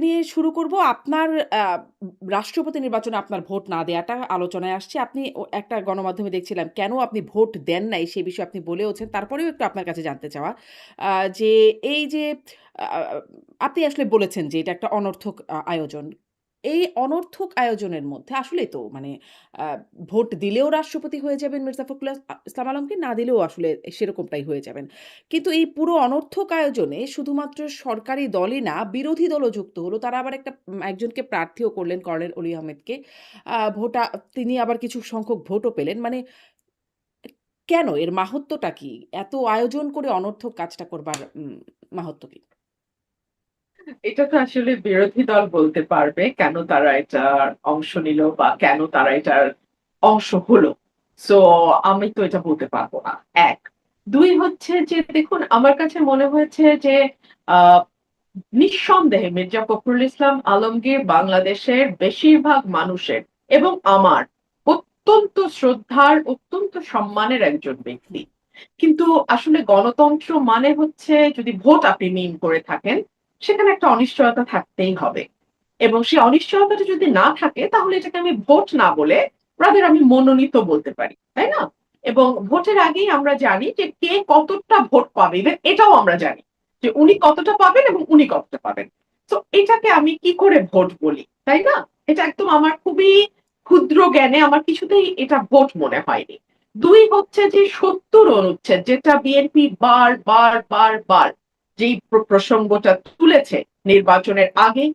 দিয়ে শুরু করব। আপনার আ রাষ্ট্রপতি নির্বাচনে আপনার ভোট না দেয়াটা আলোচনায় আসছে। আপনি একটা গণমাধ্যমে দেখছিলাম কেন আপনি ভোট দেন নাই সে বিষয়ে আপনি বলেওছেন। তারপরেও একটু আপনার কাছে জানতে চাওয়া আ যে এই যে আ আপনি আসলে বলেছেন যে এটা একটা অনর্থক আয়োজন। এই অনর্থক আয়োজনের মধ্যে আসলেই তো মানে আ ভোট দিলেও রাষ্ট্রপতি হয়ে যাবেন মির্জা ফখরুল ইসলাম আলমগীর, না দিলেও আসলে সেরকমটাই হয়ে যাবেন। কিন্তু এই পুরো অনর্থক আয়োজনে শুধুমাত্র সরকারি দলই না, বিরোধী দলও যুক্ত হলো। তারা আবার একজনকে প্রার্থীও করলেন কর্নেল অলি আহমেদকে। ভোটা তিনি আবার কিছু সংখ্যক ভোটও পেলেন। মানে কেন? এর মাহাত্ম্যটা কি? এত আয়োজন করে অনর্থক কাজটা করবার মাহাত্ম্য কি? এটা তো আসলে বিরোধী দল বলতে পারবে কেন তারা এটার অংশ নিল বা কেন তারা এটার অংশ হলো। সো আমি তো এটা বলতে পারবো না। এক। দুই হচ্ছে যে দেখুন আমার কাছে মনে হয়েছে যে আহ নিঃসন্দেহে মির্জা ফখরুল ইসলাম আলমগীর বাংলাদেশের বেশিরভাগ মানুষের এবং আমার অত্যন্ত শ্রদ্ধার অত্যন্ত সম্মানের একজন ব্যক্তি। কিন্তু আসলে গণতন্ত্র মানে হচ্ছে যদি ভোট আপনি মিন করে থাকেন সেখানে একটা অনিশ্চয়তা থাকতেই হবে এবং সেই অনিশ্চয়তাটা যদি না থাকে তাহলে এটাকে আমি ভোট না বলে রাদার আমি মনোনীত বলতে পারি, তাই না? এবং ভোটের আগেই আমরা জানি যে কে কতটা ভোট পাবে, এটাও আমরা জানি যে উনি কতটা পাবেন এবং উনি কতটা পাবেন। তো এটাকে আমি কি করে ভোট বলি, তাই না? এটা একদম আমার খুবই ক্ষুদ্র জ্ঞানে আমার কিছুতেই এটা ভোট মনে হয়নি। দুই হচ্ছে যে ৭০ অনুচ্ছেদ যেটা বিএনপি বার বার বার বার যেই প্রসঙ্গটা তুলেছে নির্বাচনের আগে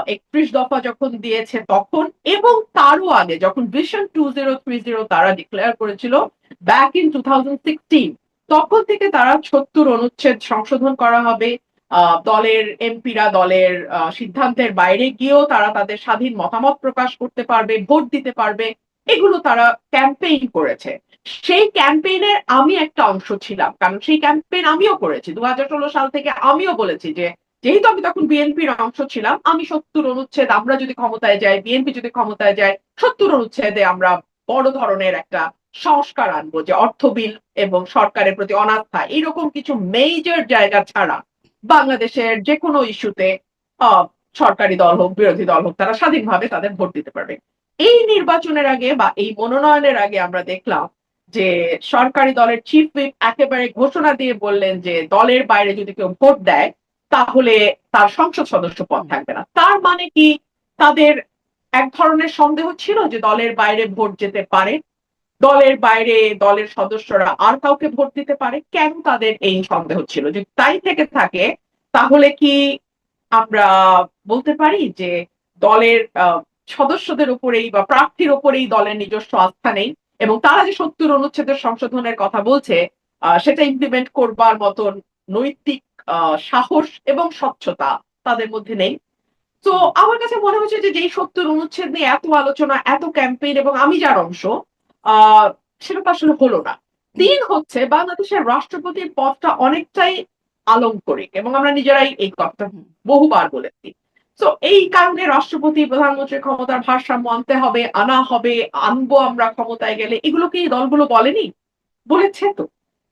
৩১ দফা যখন দিয়েছে তখন এবং তারও আগে যখন ভিশন 2030 তারা ডিক্লেয়ার করেছিল ব্যাক ইন 2016, তখন থেকে তারা ৭০ অনুচ্ছেদ সংশোধন করা হবে। দলের এমপিরা দলের সিদ্ধান্তের বাইরে গিয়েও তারা তাদের স্বাধীন মতামত প্রকাশ করতে পারবে, ভোট দিতে পারবে, এগুলো তারা ক্যাম্পেইন করেছে। সেই ক্যাম্পেইনের আমি একটা অংশ ছিলাম, কারণ সেই ক্যাম্পেইন আমিও করেছি 2016 সাল থেকে। আমিও বলেছি যে যেহেতু আমি তখন বিএনপির অংশ ছিলাম, আমি ৭০ অনুচ্ছেদ আমরা যদি ক্ষমতায় যাই, বিএনপি যদি ক্ষমতায় যায়, ৭০ অনুচ্ছেদে আমরা বড় ধরনের একটা সংস্কার আনবো, যে অর্থ বিল এবং সরকারের প্রতি অনাস্থা এরকম কিছু মেজর জায়গা ছাড়া বাংলাদেশের যে কোনো ইস্যুতে সরকারি দল হোক বিরোধী দল হোক তারা স্বাধীনভাবে তাদের ভোট দিতে পারবে। এই নির্বাচনের আগে বা এই মনোনয়নের আগে আমরা দেখলাম যে সরকারি দলের চিফ হুইপ একেবারে ঘোষণা দিয়ে বললেন যে দলের বাইরে যদি কেউ ভোট দেয় তাহলে তার সংসদ সদস্য পদ হুম। থাকবে না। তার মানে কি তাদের এক ধরনের সন্দেহ ছিল যে দলের বাইরে ভোট যেতে পারে, দলের বাইরে দলের সদস্যরা আর কাউকে ভোট দিতে পারে। কেন তাদের এই সন্দেহ ছিল? যদি তাই থেকে থাকে তাহলে কি আমরা বলতে পারি যে দলের সদস্যদের উপরেই বা প্রার্থীর উপরেই দলের নিজস্ব আস্থা নেই এবং তারা যে ৭০ অনুচ্ছেদের সংশোধনের কথা বলছে সেটা ইমপ্লিমেন্ট করবার মতন নৈতিক সাহস এবং স্বচ্ছতা তাদের মধ্যে নেই। তো হুম। আমার কাছে মনে হচ্ছে যে যেই ৭০ অনুচ্ছেদ নিয়ে এত আলোচনা এত ক্যাম্পেইন এবং আমি যার অংশ আহ সেটা তো আসলে হলো না। হুম। তিন হচ্ছে বাংলাদেশের রাষ্ট্রপতির পদটা অনেকটাই আলংকরিক এবং আমরা নিজেরাই এই কথাটা হুম। বহুবার বলেছি। তো এই কারণে রাষ্ট্রপতি প্রধানমন্ত্রীর ক্ষমতার ভারসাম্য আনতে হবে, আনা হবে, আনবো আমরা ক্ষমতায় গেলে, এগুলো কি এই দলগুলো বলেনি? বলেছে তো।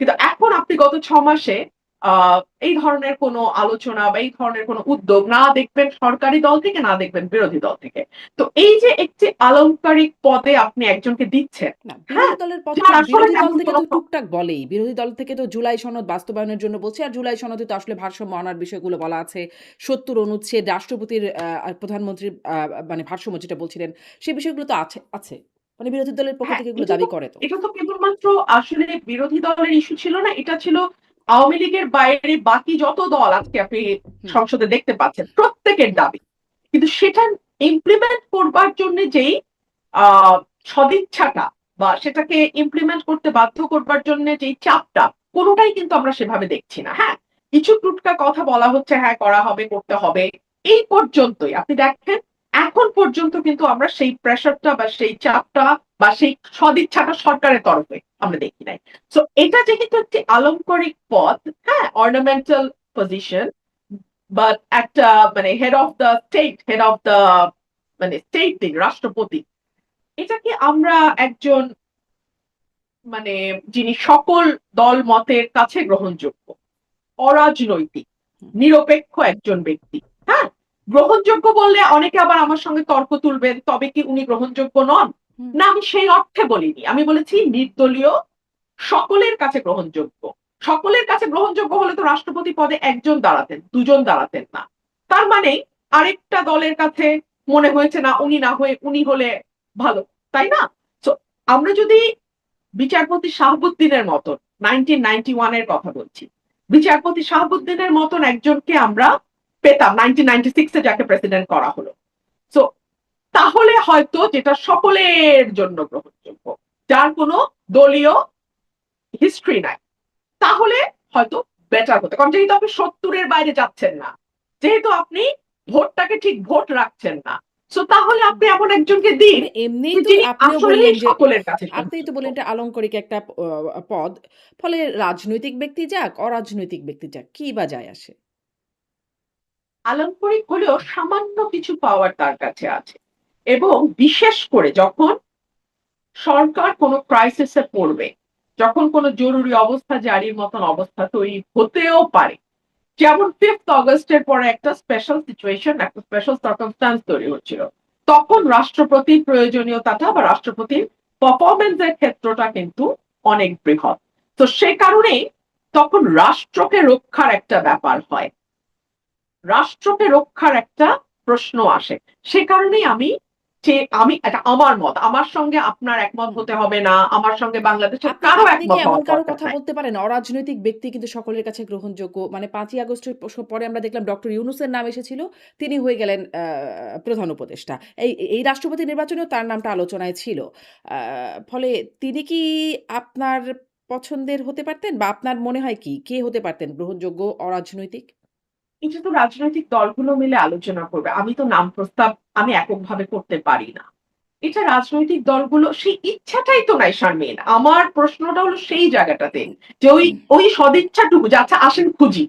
কিন্তু এখন আপনি গত ৬ মাসে আহ এই ধরনের কোনো আলোচনা বা এই ধরনের কোনো উদ্যোগ না দেখবেন সরকারি দল থেকে, না দেখবেন বিরোধী দল থেকে। তো এই যে একটি আলংকারিক পদে আপনি একজনকে দিচ্ছেন, না, বিরোধী হ্যাঁ, দলের যার আসলে বিরোধী দল তেমন থেকে কোনো তো টুকটাক বলেই। বিরোধী দল থেকে তো জুলাই সনদ বাস্তবায়নের জন্য বলছে। আর জুলাই সনদে তো আসলে ভারসাম্য আনার বিষয়গুলো বলা আছে। ৭০ অনুচ্ছেদ, রাষ্ট্রপতির প্রধানমন্ত্রীর মানে ভারসাম্য যেটা বলছিলেন, সে বিষয়গুলো তো আছে। মানে বিরোধী দলের পক্ষ হ্যাঁ, থেকে এগুলো দাবি করে তো। এটা তো কেবলমাত্র আসলে বিরোধী দলের ইস্যু ছিল না, এটা ছিল আওয়ামী লীগের বাইরে বাকি যত দল আজকে আপনি হুম। সংসদে দেখতে পাচ্ছেন প্রত্যেকের হুম। দাবি। কিন্তু সেটা ইমপ্লিমেন্ট করবার জন্য যেই আহ সদিচ্ছাটা বা সেটাকে ইমপ্লিমেন্ট করতে বাধ্য করবার জন্য যেই চাপটা, কোনোটাই কিন্তু আমরা সেভাবে দেখছি না। হ্যাঁ, কিছু টুটকা কথা বলা হচ্ছে, হ্যাঁ করা হবে, করতে হবে, এই পর্যন্তই। আপনি দেখেন এখন পর্যন্ত কিন্তু আমরা সেই প্রেশারটা বা সেই চাপটা বা সেই সদিচ্ছাটা সরকারের তরফে হুম। আমরা দেখি নাই। তো এটা যেহেতু একটি আলংকারিক পদ, হ্যাঁ, অর্নামেন্টাল পজিশন, বাট একটা মানে head of the state, head of the মানে স্টেট দিন রাষ্ট্রপতি, এটাকে আমরা একজন মানে যিনি সকল দল মতের কাছে গ্রহণযোগ্য, অরাজনৈতিক, হুম। নিরপেক্ষ একজন ব্যক্তি, হ্যাঁ, গ্রহণযোগ্য বললে অনেকে আবার আমার সঙ্গে তর্ক তুলবেন, তবে কি উনি গ্রহণযোগ্য নন? হুম। না, আমি সেই অর্থে বলিনি। আমি বলেছি নির্দলীয়, সকলের কাছে গ্রহণযোগ্য। সকলের কাছে গ্রহণযোগ্য হলে তো রাষ্ট্রপতি পদে একজন দাঁড়াতেন, দুজন দাঁড়াতেন না। তার মানে আরেকটা দলের কাছে মনে হয়েছে না উনি না হয়ে উনি হলে ভালো, তাই না? তো আমরা যদি বিচারপতি শাহাবুদ্দিনের মতন 1991 এর কথা বলছি, বিচারপতি শাহাবুদ্দিনের মতন একজনকে আমরা পেতাম 1996 এ যাকে প্রেসিডেন্ট করা হলো। তো তাহলে হয়তো যেটা সকলের জন্য গ্রহণযোগ্য, যার কোনো দলীয় হিস্ট্রি নাই, তাহলে হয়তো বেটার হতো। কারণ যেহেতু আপনি ৭০-এর বাইরে যাচ্ছেন না, যেহেতু আপনি ভোটটাকে ঠিক ভোট রাখছেন না, সো তাহলে আপনি এমন একজনকে দিন মানে এমনিই তো যিনি আপনিও আসলেই বললেন যে সকলের কাছে আপনিই তো গ্রহণযোগ্য। বললেন এটা আলংকারিক একটা পদ। ফলে রাজনৈতিক ব্যক্তি যাক, অরাজনৈতিক ব্যক্তি যাক, কি বা যায় আসে? আলংকরিক হলেও সামান্য কিছু পাওয়ার তার কাছে আছে। এবং বিশেষ করে যখন সরকার কোনো ক্রাইসিস এ পড়বে, যখন কোনো জরুরি অবস্থা জারির মতন অবস্থা তৈরি হতেও পারে। যেমন 5th অগাস্টের পরে একটা স্পেশাল সিচুয়েশন, একটা স্পেশাল সার্কামস্ট্যান্স তৈরি হচ্ছিল। তখন রাষ্ট্রপতির প্রয়োজনীয়তাটা বা রাষ্ট্রপতির পারফরম্যান্স এর ক্ষেত্রটা কিন্তু অনেক বৃহৎ। তো সে কারণেই তখন রাষ্ট্রকে রক্ষার একটা ব্যাপার হয়। রাষ্ট্রকে রক্ষার একটা প্রশ্ন আসে। সে কারণেই আমি এটা আমার মত। আমার সঙ্গে আপনার একমত হুম। হতে হবে না। আমার সঙ্গে বাংলাদেশের আপনি কারো আপনি কি একমত এমন হওয়ার কারো দরকার কথা নাই। বলতে পারেন? অরাজনৈতিক ব্যক্তি কিন্তু সকলের কাছে গ্রহণযোগ্য। মানে ৫ই আগস্টের পরে আমরা দেখলাম ডক্টর ইউনূসের নাম এসেছিল। তিনি হয়ে গেলেন প্রধান উপদেষ্টা। এই রাষ্ট্রপতি নির্বাচনেও তার নামটা আলোচনায় ছিল। আ ফলে তিনি কি আপনার পছন্দের হতে পারতেন? বা আপনার মনে হয় কি? কে হতে পারতেন গ্রহণযোগ্য অরাজনৈতিক? এটা তো রাজনৈতিক দলগুলো মিলে আলোচনা করবে। আমি তো নাম প্রস্তাব আমি এককভাবে করতে পারি না। এটা রাজনৈতিক দলগুলো সেই ইচ্ছাটাই তো নাই শারমিন। আমার প্রশ্নটা হলো সেই জায়গাটাতে যে ওই সদিচ্ছাটুকু যে আচ্ছা আসেন খুঁজি।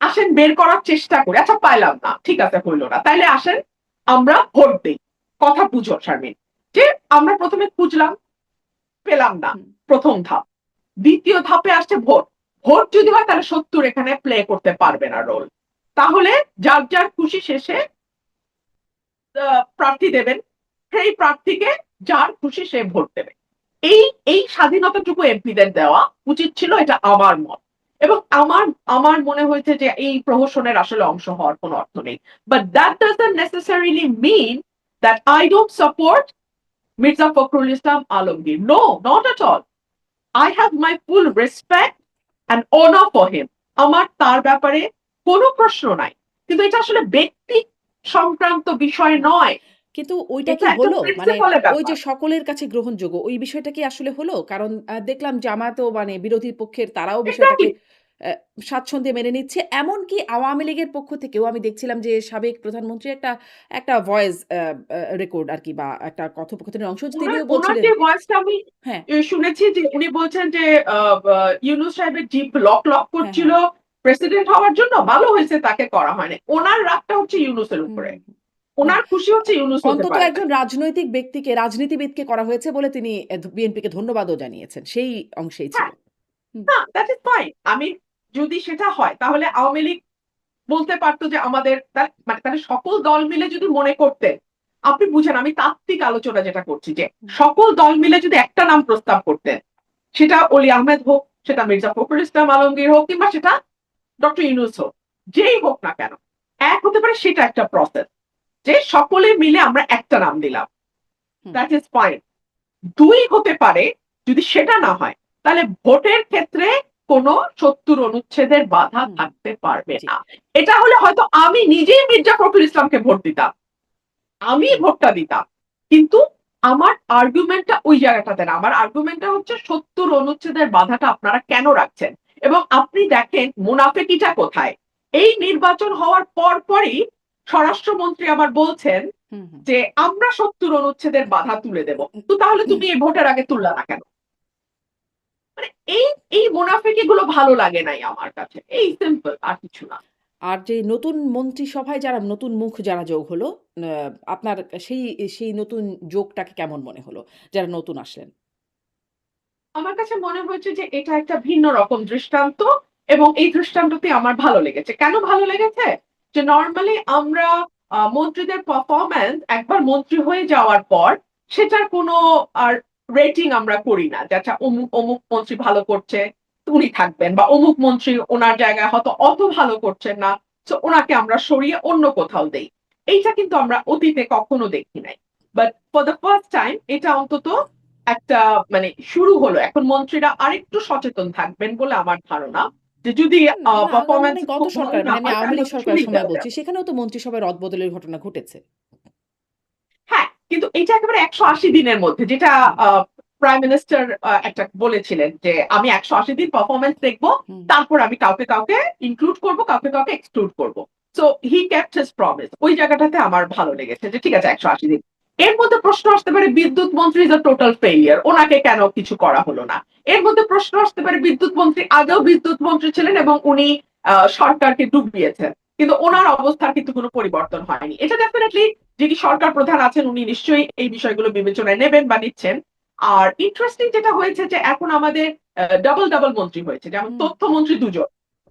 আসেন বের করার চেষ্টা করি। আচ্ছা পাইলাম না। ঠিক আছে হইল না। তাইলে আসেন আমরা ভোট দেই। কথা বুঝো শারমিন। যে আমরা ১ম এ খুঁজলাম, পেলাম না। হুম, ১ম ধাপ। ২য় ধাপে আসছে ভোট। ভোট যদি হয় তাহলে ৭০ এখানে প্লে করতে পারবে না রোল। তাহলে যার, যার খুশি শেষে প্রার্থী দেবেন। সেই প্রার্থীকে যার খুশি সে ভোট দেবে। এই এই স্বাধীনতাটুকু এমপিদের দেওয়া উচিত ছিল, এটা আমার মত। এবং আমার মনে হয়েছে যে এই প্রহসনের আসলে অংশ হওয়ার কোনো অর্থ নেই। But that doesn't necessarily mean that I don't support Mirza Fakhrul Islam Alamgir. No, not at all. I have my full respect and honor for him. আমার তার ব্যাপারে কোনো প্রশ্ন নাই। কিন্তু এটা আসলে ব্যক্তি সংক্রান্ত বিষয় নয়। কিন্তু ওইটা এটা কি একটা হলো? মানে প্রিন্সিপালের ওই যে ব্যাপার। সকলের কাছে গ্রহণযোগ্য, ওই বিষয়টা কি আসলে হলো? কারণ দেখলাম জামায়াতও মানে বিরোধী পক্ষের তারাও বিষয়টাকে এক্সাক্টলি। অ্যা স্বাচ্ছন্দ্যে মেনে নিচ্ছে। এমনকি আওয়ামী লীগের পক্ষ থেকেও আমি দেখছিলাম যে সাবেক প্রধানমন্ত্রী একটা ভয়েস রেকর্ড আরকি বা একটা কথোপকথনের অংশ উনার তিনিও উনার বলছিলেন যে ভয়েসটা আমি হ্যাঁ, শুনেছি যে উনি বলছেন যে আ বা ইউনূস সাহেবের জিভ লক হ্যাঁ, করছিল হ্যাঁ। প্রেসিডেন্ট হওয়ার জন্য। ভালো হয়েছে তাকে করা হয়নি। উনার রাগটা হচ্ছে ইউনূসের হুম, উপরে। হুম, হুম। না, উনার খুশি হচ্ছে ইউনূস হতে অন্তত পারে নাই। একজন রাজনৈতিক ব্যক্তিকে, রাজনীতিবিদকে করা হয়েছে বলে তিনি বিএনপিকে ধন্যবাদও জানিয়েছেন। সেই অংশেই ছিল। হ্যাঁ, হুম, না দ্যাট ইস ফাইন। আমি যদি সেটা হয় তাহলে আওয়ামী লীগ বলতে পারতো যে আমাদের মানে তাহলে সকল দল মিলে যদি মনে করতেন, আপনি বুঝেন আমি তাত্ত্বিক আলোচনা যেটা করছি যে হুম, সকল দল মিলে যদি একটা নাম প্রস্তাব করতেন, সেটা অলি আহমেদ হোক, সেটা মির্জা ফখরুল ইসলাম আলমগীর হোক, কিংবা সেটা ডক্টর ইউনূস হোক, যেই হোক না কেন, এক হতে পারে সেটা একটা প্রসেস। যে সকলে মিলে আমরা একটা নাম দিলাম। হুম, দ্যাট ইজ ফাইন। ২ হতে পারে, যদি সেটা না হয় তাহলে ভোটের ক্ষেত্রে কোনো ৭০ অনুচ্ছেদের বাধা হুম, থাকতে পারবে জি, না। এটা হলে হয়তো আমি নিজেই মির্জা ফখরুল ইসলামকে ভোট দিতাম। আমি হুম, ভোটটা দিতাম। কিন্তু আমার আর্গুমেন্টটা ওই জায়গাটাতে না। আমার আর্গুমেন্টটা হচ্ছে ৭০ অনুচ্ছেদের বাধাটা আপনারা কেন রাখছেন? এবং আপনি দেখেন মুনাফেকিটা কোথায়? এই নির্বাচন হওয়ার পরই স্বরাষ্ট্রমন্ত্রী আবার বলছেন হুম, হুম। যে, "আমরা ৭০ অনুচ্ছেদের বাধা তুলে দেব।" তো তাহলে তুমি এই ভোটের আগে তুললা না কেন? মানে এই এই মুনাফিকিগুলো ভালো লাগে নাই আমার কাছে। এই সিম্পল, আর কিছু না। আর যে নতুন মন্ত্রিসভায় যারা নতুন মুখ যারা যোগ হলো, আ আপনার সেই সেই নতুন যোগটাকে কেমন মনে হলো? যারা নতুন আসলেন? আমার কাছে মনে হয়েছে যে এটা একটা ভিন্ন রকম দৃষ্টান্ত এবং এই দৃষ্টান্তটি আমার ভালো লেগেছে। কেন ভালো লেগেছে? যে নরমালি আমরা মন্ত্রীদের পারফরম্যান্স একবার মন্ত্রী হয়ে যাওয়ার পর সেটার কোনো আর রেটিং আমরা করি না যে আচ্ছা অমুক অমুক মন্ত্রী ভালো করছে উনি থাকবেন, বা অমুক মন্ত্রী ওনার জায়গায় হয়তো অত ভালো করছেন না, তো ওনাকে আমরা সরিয়ে অন্য কোথাও দেই। এইটা কিন্তু আমরা অতীতে কখনো দেখি নাই। But for the first time এটা অন্তত একটা মানে শুরু হলো। এখন মন্ত্রীরা আরেকটু সচেতন থাকবেন বলে আমার ধারণা, যে যদি না, পারফরম্যান্স মানে গত খুব ভালো সরকার না মানে আমি হয় আওয়ামী তাহলে লীগ ওকে সরকারের সরিয়ে সময় দেওয়া বলছি। যাবে। সেখানেও তো মন্ত্রিসভায় রদবদলের ঘটনা ঘটেছে। হ্যাঁ, কিন্তু এটা একেবারে ১৮০ দিনের মধ্যে, যেটা হুম, প্রাইম মিনিস্টার একটা বলেছিলেন যে আমি ১৮০ দিন পারফরম্যান্স দেখব, হুম। তারপর আমি কাউকে ইনক্লুড করব, কাউকে এক্সক্লুড করব। So he kept his promise. ওই জায়গাটাতে আমার ভালো লেগেছে যে ঠিক আছে ১৮০ দিন। এর মধ্যে প্রশ্ন আসতে পারে বিদ্যুৎ মন্ত্রী ইজ আ টোটাল ফেইলিয়ার। ওনাকে কেন কিছু করা হলো না? এর মধ্যে প্রশ্ন আসতে পারে বিদ্যুৎ মন্ত্রী আগেও বিদ্যুৎ মন্ত্রী ছিলেন এবং উনি সরকারকে ডুবিয়েছেন। কিন্তু ওনার অবস্থার কিন্তু কোনো পরিবর্তন হয়নি। এটা ডেফিনিটলি যিনি সরকার প্রধান আছেন উনি নিশ্চয়ই এই বিষয়গুলো বিবেচনায় নেবেন বা নিচ্ছেন। আর ইন্টারেস্টিং যেটা হয়েছে যে এখন আমাদের ডাবল মন্ত্রী হয়েছে। যেমন হুম, তথ্যমন্ত্রী ২ জন।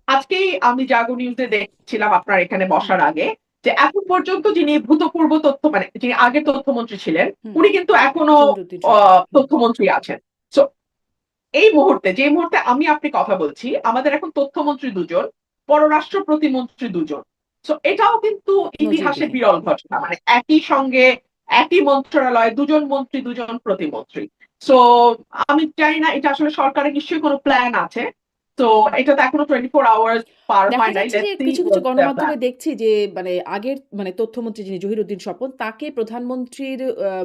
আজকেই আমি জাগো নিউজে দেখছিলাম আপনার এখানে হুম, বসার আগে, যে এখন পর্যন্ত যিনি ভূতপূর্ব তথ্য মানে যিনি আগে তথ্যমন্ত্রী ছিলেন, হুম। উনি কিন্তু এখনো জহিরুদ্দিন স্বপন। হুম, তথ্যমন্ত্রী আছেন। সো এই মুহূর্তে যে মুহূর্তে আমি আপনি কথা বলছি আমাদের এখন তথ্যমন্ত্রী ২ জন, পররাষ্ট্র প্রতিমন্ত্রী ২ জন। সো এটাও কিন্তু ইতিহাসে নজিরবিহীন। বিরল ঘটনা। মানে একই সঙ্গে একই মন্ত্রণালয়ে ২ জন মন্ত্রী ২ জন প্রতিমন্ত্রী। সো আমি জানি না এটা আসলে সরকারের নিশ্চয়ই কোনো প্ল্যান আছে। তো এটা তো এখনো 24 আওয়ার্স পার দেখা হয় নাই। যাচ্ছে যে লেটস সি কিছু হোয়াটস দ্যার গণমাধ্যমে প্ল্যান। দেখছি যে মানে আগের মানে তথ্যমন্ত্রী যিনি জহিরুদ্দিন স্বপন তাকে প্রধানমন্ত্রীর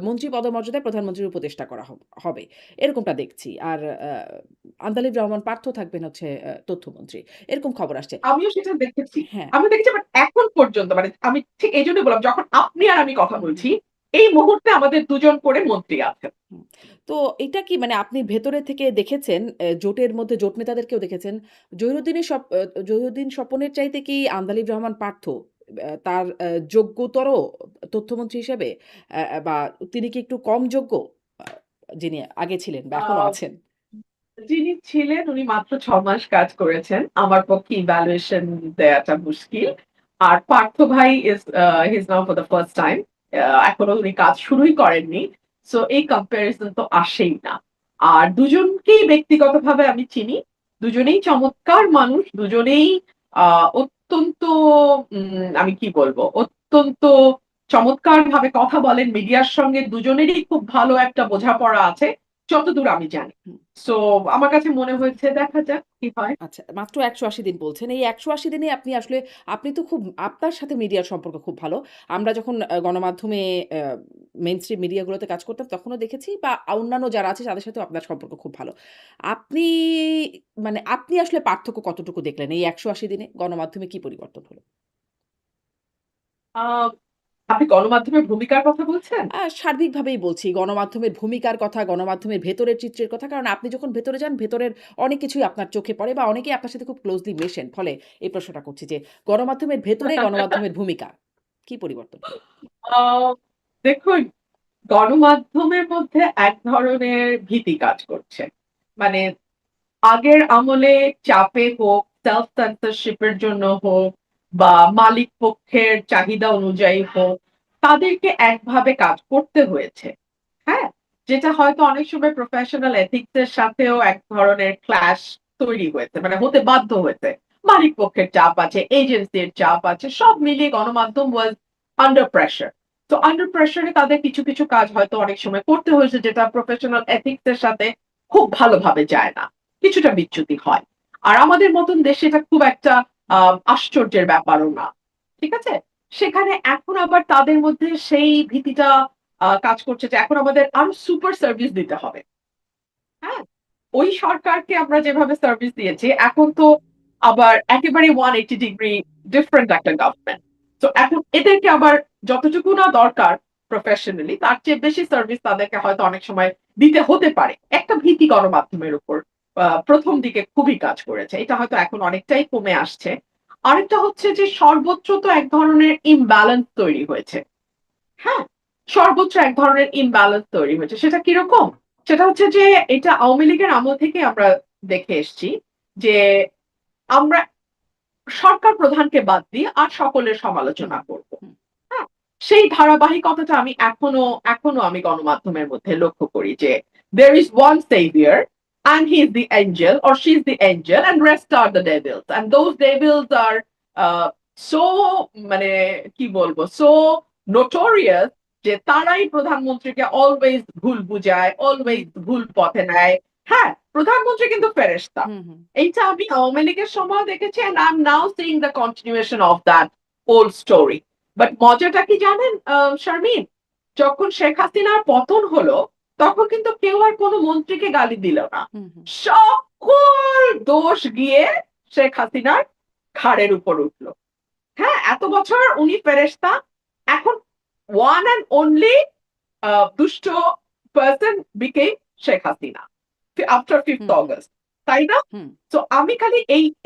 মন্ত্রী পদমর্যাদায় প্রধানমন্ত্রীর উপদেষ্টা করা হবে। এরকমটা দেখছি। আর আন্দালিব রহমান পার্থ থাকবেন হচ্ছে তথ্যমন্ত্রী। এরকম খবর আসছে। আমিও সেটা দেখেছি। হ্যাঁ। আমি দেখেছি বাট এখন পর্যন্ত মানে আমি ঠিক এইজন্যই বললাম যখন আপনি আর আমি কথা হুম, হুম, বলছি, এই মুহূর্তে আমাদের ২ জন করে মন্ত্রী আছেন। হুম। তো এটা কি মানে আপনি ভেতরে থেকে দেখেছেন জোটের মধ্যে জোট নেতাদেরকেও দেখেছেন। জহিরুদ্দিন স্বপনের চাইতে কি আন্দালিব রহমান পার্থ তার যোগ্যতর তথ্যমন্ত্রী হিসেবে বা তিনি কি একটু কম যোগ্য? আ যিনি আগে ছিলেন বা আ এখনো আছেন? যিনি ছিলেন উনি মাত্র ৬ মাস কাজ করেছেন। আমার পক্ষে ইভ্যালুয়েশন দেয়াটা মুশকিল। আর পার্থ ভাই he is now for the first time. এখনো উনি কাজ শুরুই করেননি। সো এই কম্পারিজন তো আসেই না। আর দুজনকেই ব্যক্তিগতভাবে আমি চিনি। দুজনেই চমৎকার মানুষ। দুজনেই আ অত্যন্ত আমি কি বলবো? অত্যন্ত চমৎকারভাবে কথা বলেন। মিডিয়ার সঙ্গে দুজনেরই খুব ভালো একটা বোঝাপড়া আছে, যতদূর আমি জানি। হুম। সো আমার কাছে মনে হয়েছে দেখা যাক কি হয়। আচ্ছা, মাত্র ১৮০ দিন বলছেন। এই ১৮০ দিনে আপনি আসলে আপনি তো খুব আপনার সাথে মিডিয়ার সম্পর্ক খুব ভালো। আমরা যখন গণমাধ্যমে মেইনস্ট্রিম মিডিয়াগুলোতে কাজ করতাম তখনও দেখেছি বা অন্যান্য যারা আছে তাদের সাথেও আপনার সম্পর্ক খুব ভালো। আপনি মানে আপনি আসলে পার্থক্য কতটুকু দেখলেন এই ১৮০ দিনে গণমাধ্যমে কি পরিবর্তন হলো? আ আপনি গণমাধ্যমের ভূমিকার কথা বলছেন? সার্বিকভাবেই বলছি গণমাধ্যমের ভূমিকার কথা, গণমাধ্যমের ভেতরের চিত্রের কথা। কারণ আপনি যখন ভেতরে যান ভেতরের অনেক কিছুই আপনার চোখে পড়ে বা অনেকেই আপনার সাথে খুব ক্লোজলি মেশেন। ফলে এই প্রশ্নটা করছি যে গণমাধ্যমের ভেতরে গণমাধ্যমের ভূমিকা কি পরিবর্তন হলো? আ দেখুন, গণমাধ্যমের মধ্যে এক ধরনের ভীতি কাজ করছে। মানে আগের আমলে চাপে হোক, self censorship এর জন্য হোক বা মালিক পক্ষের চাহিদা অনুযায়ী হোক, তাদেরকে একভাবে কাজ করতে হয়েছে। হ্যাঁ? যেটা হয়তো অনেক সময় প্রফেশনাল এথিক্স এর সাথেও এক ধরনের ক্ল্যাশ তৈরি হয়েছে। মানে হতে বাধ্য হয়েছে। মালিক পক্ষের চাপ আছে, এজেন্সির চাপ আছে। সব মিলিয়ে গণমাধ্যম ওয়াজ আন্ডার প্রেশার। তো আন্ডার প্রেশার এ তাদের কিছু কাজ হয়তো অনেক সময় করতে হয়েছে যেটা প্রফেশনাল এথিক্স এর সাথে খুব ভালোভাবে যায় না। কিছুটা বিচ্যুতি হয়। আর আমাদের মতন দেশে এটা খুব একটা আ আশ্চর্যের ব্যাপারও না। ঠিক আছে? সেখানে এখন আবার তাদের মধ্যে সেই ভীতিটা কাজ করছে যে এখন আমাদের আরো সুপার সার্ভিস দিতে হবে। হ্যাঁ? ওই সরকারকে আমরা যেভাবে সার্ভিস দিয়েছি এখন তো আবার একেবারে 180 ডিগ্রি ডিফারেন্ট একটা গভর্নমেন্ট। তো এখন এদেরকে আবার যতটুকু না দরকার প্রফেশনালি তার চেয়ে বেশি সার্ভিস তাদেরকে হয়তো অনেক সময় দিতে হতে পারে। একটা ভীতি গণমাধ্যমের উপর ১ম দিকে খুবই কাজ করেছে। এটা হয়তো এখন অনেকটাই কমে আসছে। আরেকটা হচ্ছে যে সর্বোচ্চ তো এক ধরনের ইমব্যালেন্স তৈরি হয়েছে। হ্যাঁ? সর্বোচ্চ এক ধরনের ইমব্যালেন্স তৈরি হয়েছে। সেটা কিরকম? সেটা হচ্ছে যে এটা আওয়ামী লীগের আমল থেকেই আমরা দেখে এসছি যে আমরা সরকার প্রধানকে বাদ দিয়ে আর সকলের হুম, সমালোচনা করব। হুম, হ্যাঁ? সেই ধারাবাহিকতাটা আমি এখনো আমি গণমাধ্যমের মধ্যে লক্ষ্য করি যে there is one savior and he is the angel or she is the angel and rest are the devils and those devils are uh, so মানে কি বলবো so notorious যে তারাই প্রধানমন্ত্রীকে অলওয়েজ ভুল বুঝায়, হুম, অলওয়েজ ভুল পথে নেয়। হ্যাঁ, প্রধানমন্ত্রী কিন্তু ফেরেশতা। হুম, হুম, এইটা আমি আওয়ামী লীগের সময় দেখেছি and I'm now seeing the continuation of that old story. But মজাটা কি জানেন শারমিন? যখন শেখ হাসিনার পতন হলো, তখন কিন্তু কেউ আর কোনো মন্ত্রীকে গালি দিল না। হুম, হুম, সকল দোষ গিয়ে শেখ হাসিনার ঘাড়ের উপর উঠল। হ্যাঁ, এত বছর উনি ফেরেশতা। এখন one and only দুষ্ট person became Sheikh Hasina after 5th হুম, হুম, অগস্ট। তাই না? হুম, তো আমি খালি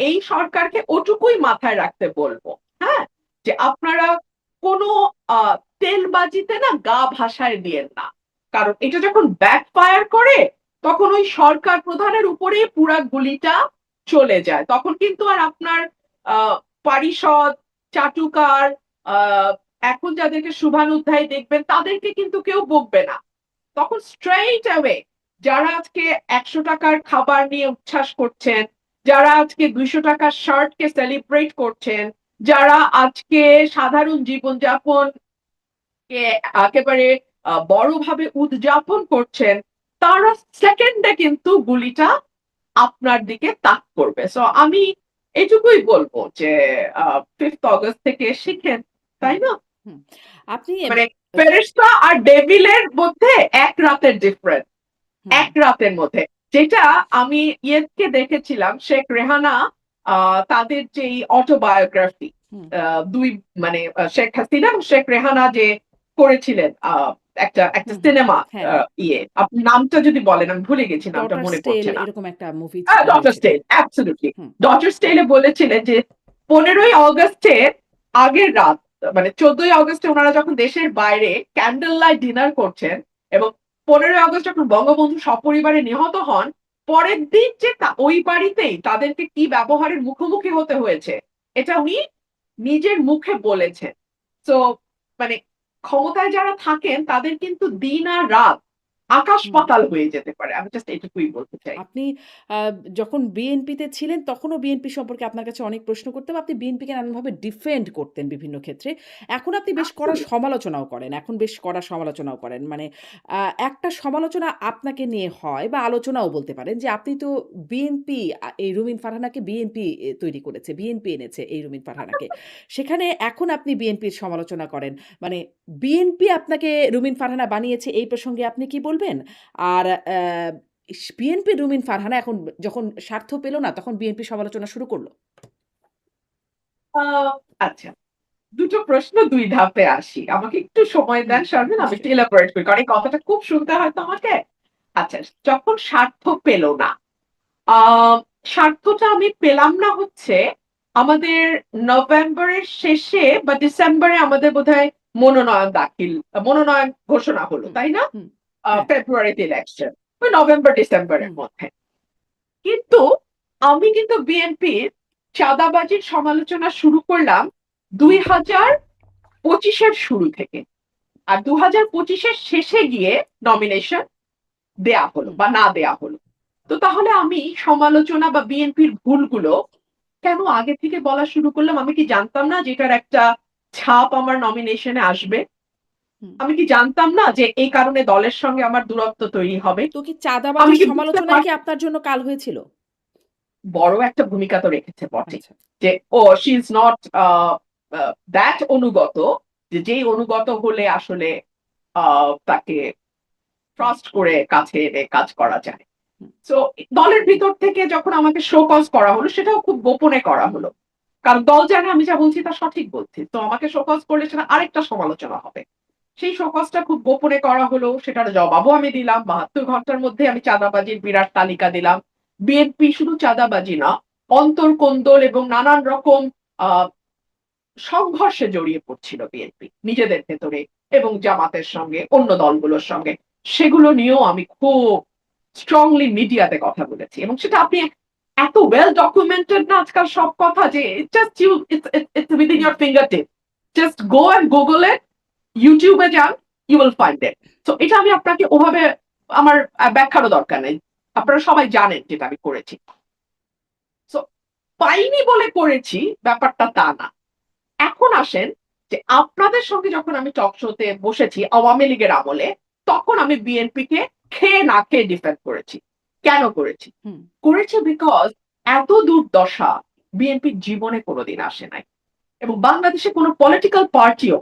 এই সরকারকে ওটুকুই মাথায় রাখতে বলবো। হ্যাঁ? যে আপনারা কোনো তেলবাজিতে না গা ভাসায় দিয়েন না। কারণ এটা যখন ব্যাকফায়ার করে তখন ওই সরকার প্রধানের উপরেই পুরা গুলিটা চলে যায়। তখন কিন্তু আর আপনার আ পারিষদ, চাটুকার, আ এখন যাদেরকে শুভানুধ্যায়ী দেখবেন তাদেরকে কিন্তু কেউ বকবে না। তখন স্ট্রেইট অ্যাওয়ে যারা আজকে ১০০ টাকার খাবার নিয়ে উচ্ছ্বাস করছেন, যারা আজকে ২০০ টাকার শার্টকে সেলিব্রেট করছেন, যারা আজকে সাধারণ জীবনযাপনকে একেবারে বড়ভাবে উদযাপন করছেন, তারা সেকেন্ডে কিন্তু গুলিটা আপনার দিকে তাক করবে। সো আমি এটুকুই বলবো যে 5th অগাস্ট থেকে শিখেন, হুম, তাই না? হুম। আপনি মানে ফেরেশতা আর ডেভিলের মধ্যে ১ রাতের ডিফারেন্স। হুম, এক রাতের মধ্যে। যেটা আমি ইয়েকে দেখেছিলাম শেখ রেহানা তাদের যেই অটোবায়োগ্রাফি হুম, ২ মানে শেখ হাসিনা এবং শেখ রেহানা যে করেছিলেন একটা হুম, হুম। সিনেমা হ্যাঁ, ইয়ে আপনি নামটা যদি বলেন আমি ভুলে গেছি নামটা ডটার্স মনে টেল পড়ছে না। এরকম একটা মুভি ডটার হয়েছিল। স্টেল অ্যাবসোলিউটলি। হুম, ডটার স্টেলে বলেছিলেন যে ১৫ই অগাস্টের আগের রাত মানে ১৪ই অগাস্টে উনারা যখন দেশের বাইরে ক্যান্ডেল লাইট ডিনার করছেন এবং ১৫ই অগাস্ট যখন বঙ্গবন্ধু সপরিবারে নিহত হন, পরের দিন যে ওই বাড়িতেই তাদেরকে কি ব্যবহারের মুখোমুখি হতে হয়েছে, এটা উনি নিজের মুখে বলেছেন। সো মানে ক্ষমতায় যারা থাকেন তাদের কিন্তু দিন আর রাত আকাশ হুম। পাতাল হয়ে যেতে পারে। আমি জাস্ট এটুকুই বলতে চাই। আপনি আ যখন বিএনপিতে ছিলেন তখনও বিএনপি সম্পর্কে আপনার কাছে অনেক প্রশ্ন করতাম। আপনি বিএনপিকে নানানভাবে ডিফেন্ড করতেন বিভিন্ন ক্ষেত্রে। এখন আপনি বেশ কড়া অ্যাবসোলিউটলি। সমালোচনাও করেন। এখন বেশ কড়া সমালোচনাও করেন। মানে আ একটা সমালোচনা আপনাকে নিয়ে হয় বা আলোচনাও বলতে পারেন যে আপনি তো বিএনপি এই রুমিন ফারহানাকে বিএনপি তৈরি করেছে। বিএনপি এনেছে এই রুমিন ফারহানাকে। সেখানে এখন আপনি বিএনপির সমালোচনা করেন। মানে বিএনপি আপনাকে রুমিন ফারহানা বানিয়েছে এই প্রসঙ্গে আপনি কি বলবেন? আর বিএনপি রুমিন ফারহানা এখন যখন স্বার্থ পেল না, তখন বিএনপি সমালোচনা শুরু করল। আ আচ্ছা। ২ টো প্রশ্ন ২ ধাপে আসি। আমাকে একটু সময় হুম, দেন শারমিন, আমি একটু নিশ্চয়ই। elaborate করি। কারণ এই কথাটা খুব শুনতে হয় তো আমাকে। আচ্ছা, যখন স্বার্থ পেল না, আ স্বার্থটা আমি পেলাম না হচ্ছে আমাদের নভেম্বরের শেষে বা ডিসেম্বরে আমাদের বোধহয় মনোনয়ন ঘোষণা হলো, হুম, তাই না? হুম, হ্যাঁ, ফেব্রুয়ারিতে ইলেকশন। ওই নভেম্বর ডিসেম্বরের হুম, মধ্যে। কিন্তু আমি কিন্তু বিএনপির চাঁদাবাজির সমালোচনা শুরু করলাম ২০২৫ এর শুরু থেকে। আর ২০২৫ এর শেষে গিয়ে নমিনেশন দেয়া হলো হুম। বা না দেয়া হলো। তো তাহলে আমি সমালোচনা বা বিএনপির ভুলগুলো কেন আগে থেকে বলা শুরু করলাম? আমি কি জানতাম না যে এটার একটা ছাপ আমার নমিনেশনে আসবে? হুম। আমি কি জানতাম না যে এই কারণে দলের সঙ্গে আমার দূরত্ব তৈরি হবে? তো কি আমি চাঁদাবাজির কি বুঝতে সমালোচনাই পার কি আপনার জন্য কাল হয়েছিল? বড় একটা ভূমিকা তো রেখেছে বটে। আচ্ছা। যে ও শি ইস নট দ্যাট অনুগত যে যেই অনুগত হলে আসলে আ তাকে হুম, ট্রাস্ট করে কাছে এনে কাজ করা যায়। হুম, সো দলের ভিতর থেকে যখন আমাকে শো কজ করা হলো সেটাও খুব গোপনে করা হুম, হলো। কারণ দল জানে আমি যা বলছি তা সঠিক বলছি। তো আমাকে শো কজ করলে সেটা আরেকটা সমালোচনা হবে। সেই শো কজটা খুব গোপনে করা হলো। সেটার জবাবও আমি দিলাম। ৭২ ঘন্টার মধ্যে আমি চাঁদাবাজির বিরাট তালিকা দিলাম। বিএনপি শুধু চাঁদাবাজি না, অন্তর্কোন্দল এবং নানান রকম আ সংঘর্ষে জড়িয়ে পড়ছিল বিএনপি নিজেদের ভেতরে এবং জামাতের সঙ্গে, অন্য দলগুলোর সঙ্গে। সেগুলো নিয়েও আমি খুব স্ট্রংলি মিডিয়াতে কথা বলেছি এবং সেটা আপনি এত ওয়েল ডকুমেন্টেড না আজকাল সব কথা যে just you it's within your fingertip, just go and Google it, ইউটিউবে যান, ইউ উইল ফাইন্ড ইট। তো এটা আমি আপনাকে ওভাবে আমার ব্যাখ্যারও দরকার নেই, আপনারা সবাই জানেন যেটা আমি করেছি। তো পাইনি বলে করেছি ব্যাপারটা তা না। এখন আসেন যে আপনাদের সঙ্গে যখন আমি টক শোতে বসেছি আওয়ামী লীগের আমলে, তখন আমি বিএনপি কে খেয়ে না খেয়ে ডিফেন্ড করেছি। কেন করেছি? হুম। করেছি বিকজ এত দুর্দশা বিএনপির জীবনে কোনোদিন আসে নাই, এবং বাংলাদেশে কোনো পলিটিক্যাল পার্টিও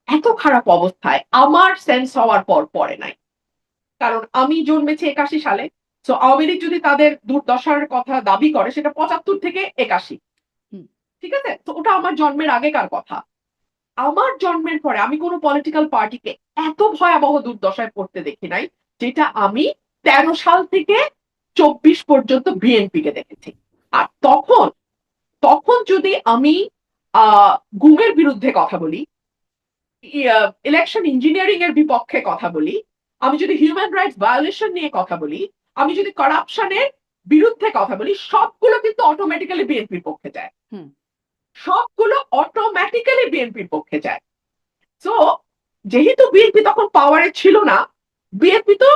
এত খারাপ অবস্থায় আমার সেন্স হওয়ার পর পড়ে নাই। কারণ আমি জন্মেছি 81 সালে, তো আওয়ামী লীগ যদি তাদের দুর্দশার কথা দাবি করে সেটা 75 থেকে 81, হুম। ঠিক আছে? তো ওটা আমার জন্মের আগেকার কথা। আমার জন্মের পরে আমি কোনো পলিটিক্যাল পার্টিকে এত ভয়াবহ দুর্দশায় পড়তে দেখি নাই, যেটা আমি 13 সাল থেকে 24 পর্যন্ত বিএনপি কে দেখেছি। আর তখন তখন যদি আমি গুমের বিরুদ্ধে কথা বলি, ইলেকশন ইঞ্জিনিয়ারিং এর বিপক্ষে কথা বলি, আমি যদি হিউম্যান রাইটস ভায়োলেশন নিয়ে কথা বলি, আমি যদি করাপশনের বিরুদ্ধে কথা বলি, সবগুলো কিন্তু অটোমেটিক্যালি বিএনপির পক্ষে যায়, হুম। সবগুলো অটোমেটিক্যালি বিএনপির পক্ষে যায়। তো যেহেতু বিএনপি তখন পাওয়ারে ছিল না, বিএনপি তো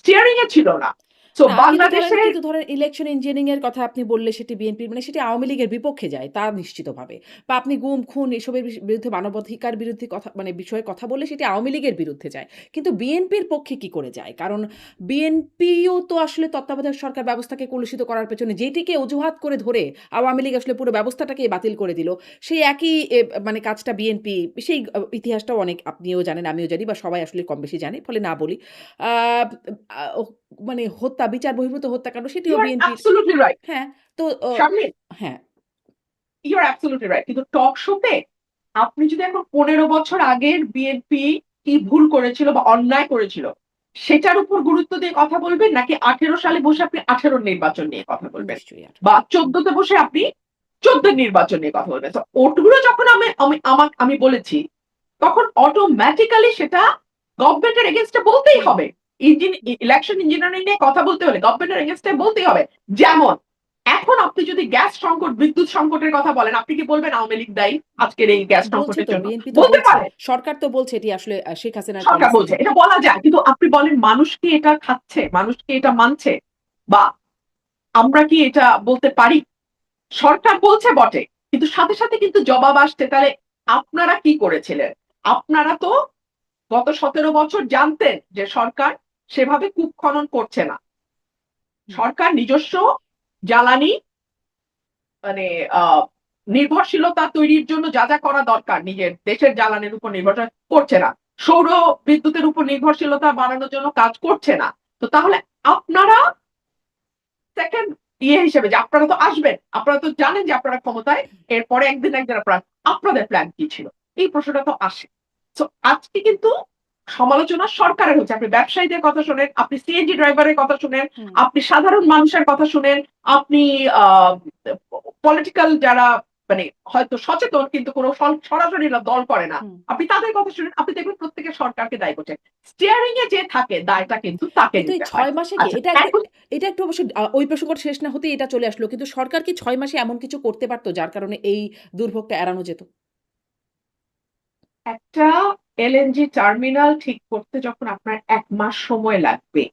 স্টিয়ারিং এ ছিল না, তো না, বাংলাদেশের কিন্তু ধরেন ইলেকশন ইঞ্জিনিয়ারিং এর কথা আপনি বললে সেটি বিএনপির মানে সেটি আওয়ামী লীগের বিপক্ষে যায় তা নিশ্চিতভাবে। বা আপনি গুম, খুন এসবের বিরুদ্ধে মানবাধিকার বিরুদ্ধে কথা মানে বিষয়ে কথা বললে সেটি আওয়ামী লীগের বিরুদ্ধে যায়। কিন্তু বিএনপির পক্ষে কি করে যায়? কারণ বিএনপিও তো আসলে তত্ত্বাবধায়ক সরকার ব্যবস্থাকে কলুষিত করার পেছনে যেটিকে অজুহাত করে ধরে আওয়ামী লীগ আসলে পুরো ব্যবস্থাটাকেই বাতিল করে দিল। সেই একই মানে কাজটা বিএনপি সেই ইতিহাসটাও অনেক আপনিও জানেন, আমিও জানি বা সবাই আসলে কম বেশি জানে। ফলে না বলি। আ আ মানে হত্যা, বিচার বহির্ভূত হত্যাকাণ্ড ইউ সেটিও আর বিএনপির। অ্যাবসলিউটলি রাইট হ্যাঁ, তো শারমিন, হ্যাঁ, ইউ আর অ্যাবসলিউটলি রাইট, কিন্তু টক শোতে আপনি যদি এখন 15 বছর আগের বিএনপি কি ভুল করেছিল বা অন্যায় করেছিল সেটার উপর গুরুত্ব দিয়ে কথা বলবেন, নাকি 18 সালে বসে আপনি 18 নির্বাচন নিয়ে কথা বলবেন, নিশ্চয়ই আর। বা 14তে বসে আপনি 14 নির্বাচন নিয়ে কথা বলবেন? তো ওটগুলো যখন আমি বলেছি, তখন অটোমেটিক্যালি সেটা গভর্নমেন্টের এগেইনস্টে বলতেই হুম। হবে। ইলেকশন ইঞ্জিনিয়ারিং নিয়ে কথা বলতে হলে গভর্নমেন্টের এগেইনস্টে বলতেই হবে। যেমন এখন আপনি যদি গ্যাস সংকট, বিদ্যুৎ সংকটের কথা বলেন, আপনি কি বলবেন আওয়ামী লীগ দায়ী আজকের এই গ্যাস বলছে সংকটের তো জন্য? বিএনপি তো বলতে বলছে। পারে, সরকার তো বলছে এটি আসলে শেখ হাসিনার সরকার পলিসির বলছে, জন্য। এটা বলা যায়, কিন্তু আপনি বলেন মানুষ কি এটা খাচ্ছে, মানুষ কি এটা মানছে, বা আমরা কি এটা বলতে পারি? সরকার বলছে বটে, কিন্তু সাথে সাথে কিন্তু জবাব আসছে। তাহলে আপনারা কি করেছিলেন? আপনারা তো গত 17 বছর জানতেন যে সরকার সেভাবে কূপ খনন করছে না, হুম, সরকার নিজস্ব জ্বালানি মানে আহ নির্ভরশীলতা তৈরির জন্য যা যা করা দরকার নিজের দেশের জ্বালানির উপর নির্ভরশীল করছে না, সৌর বিদ্যুতের উপর নির্ভরশীলতা বাড়ানোর জন্য কাজ করছে না। তো তাহলে আপনারা সেকেন্ড হিসেবে যে আপনারা তো আসবেন, আপনারা তো জানেন যে আপনারা ক্ষমতায়, এরপরে একদিন একদিন আপনারা, আপনাদের প্ল্যান কি ছিল? এই প্রশ্নটা তো আসে। তো আজকে কিন্তু সমালোচনা সরকারের হচ্ছে, আপনি ব্যবসায়ীদের কথা শুনেন, আপনি সিএনজি ড্রাইভারের কথা শুনেন, হুম। আপনি সাধারণ মানুষের কথা শুনেন, আপনি পলিটিক্যাল যারা মানে হয়তো সচেতন কিন্তু কোনো সরাসরি দল করে না, হুম। আপনি তাদের কথা শুনেন, আপনি দেখবেন প্রত্যেকে সরকারকে দায়ী করছে। স্টিয়ারিং এ যে থাকে দায়টা কিন্তু তাকে কিন্তু এই নিতে হয়। ৬ মাসে কি আচ্ছা এখন এটা একটু অবশ্য ওই প্রসঙ্গটা শেষ না হতেই এটা চলে আসলো। কিন্তু সরকার কি ৬ মাসে এমন কিছু করতে পারত যার কারণে এই দুর্ভোগটা এড়ানো যেত? একটা এলএনজি টার্মিনাল ঠিক করতে যখন আপনার 1 মাস সময় লাগবে,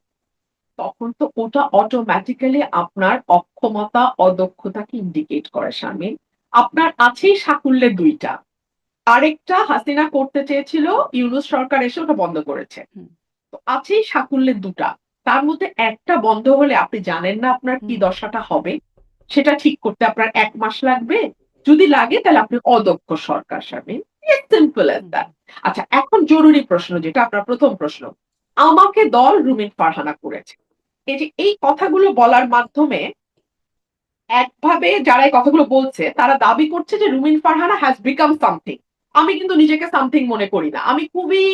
তখন তো ওটা অটোমেটিক্যালি আপনার অক্ষমতা, অদক্ষতাকে ইন্ডিকেট করে শারমিন। আপনার আছেই সাকুল্যে ২টা। আরেকটা হাসিনা করতে চেয়েছিল, ইউনূস সরকার এসে ওটা বন্ধ করেছে। হুম, তো আছেই সাকুল্যে ২টা। তার মধ্যে একটা বন্ধ হলে আপনি জানেন না আপনার কি হুম, দশাটা হবে? সেটা ঠিক করতে আপনার ১ মাস লাগবে। যদি লাগে তাহলে আপনি অদক্ষ সরকার Sharmin. Simple as hmm, that. আচ্ছা এখন জরুরি প্রশ্ন, যেটা আপনার ১ম প্রশ্ন। আমাকে দল রুমিন ফারহানা করেছে। এই যে এই কথাগুলো বলার মাধ্যমে একভাবে যারা এই কথাগুলো বলছে তারা দাবি করছে যে রুমিন ফারহানা হ্যাজ বিকাম সামথিং। আমি কিন্তু নিজেকে সামথিং মনে করি না। আমি খুবই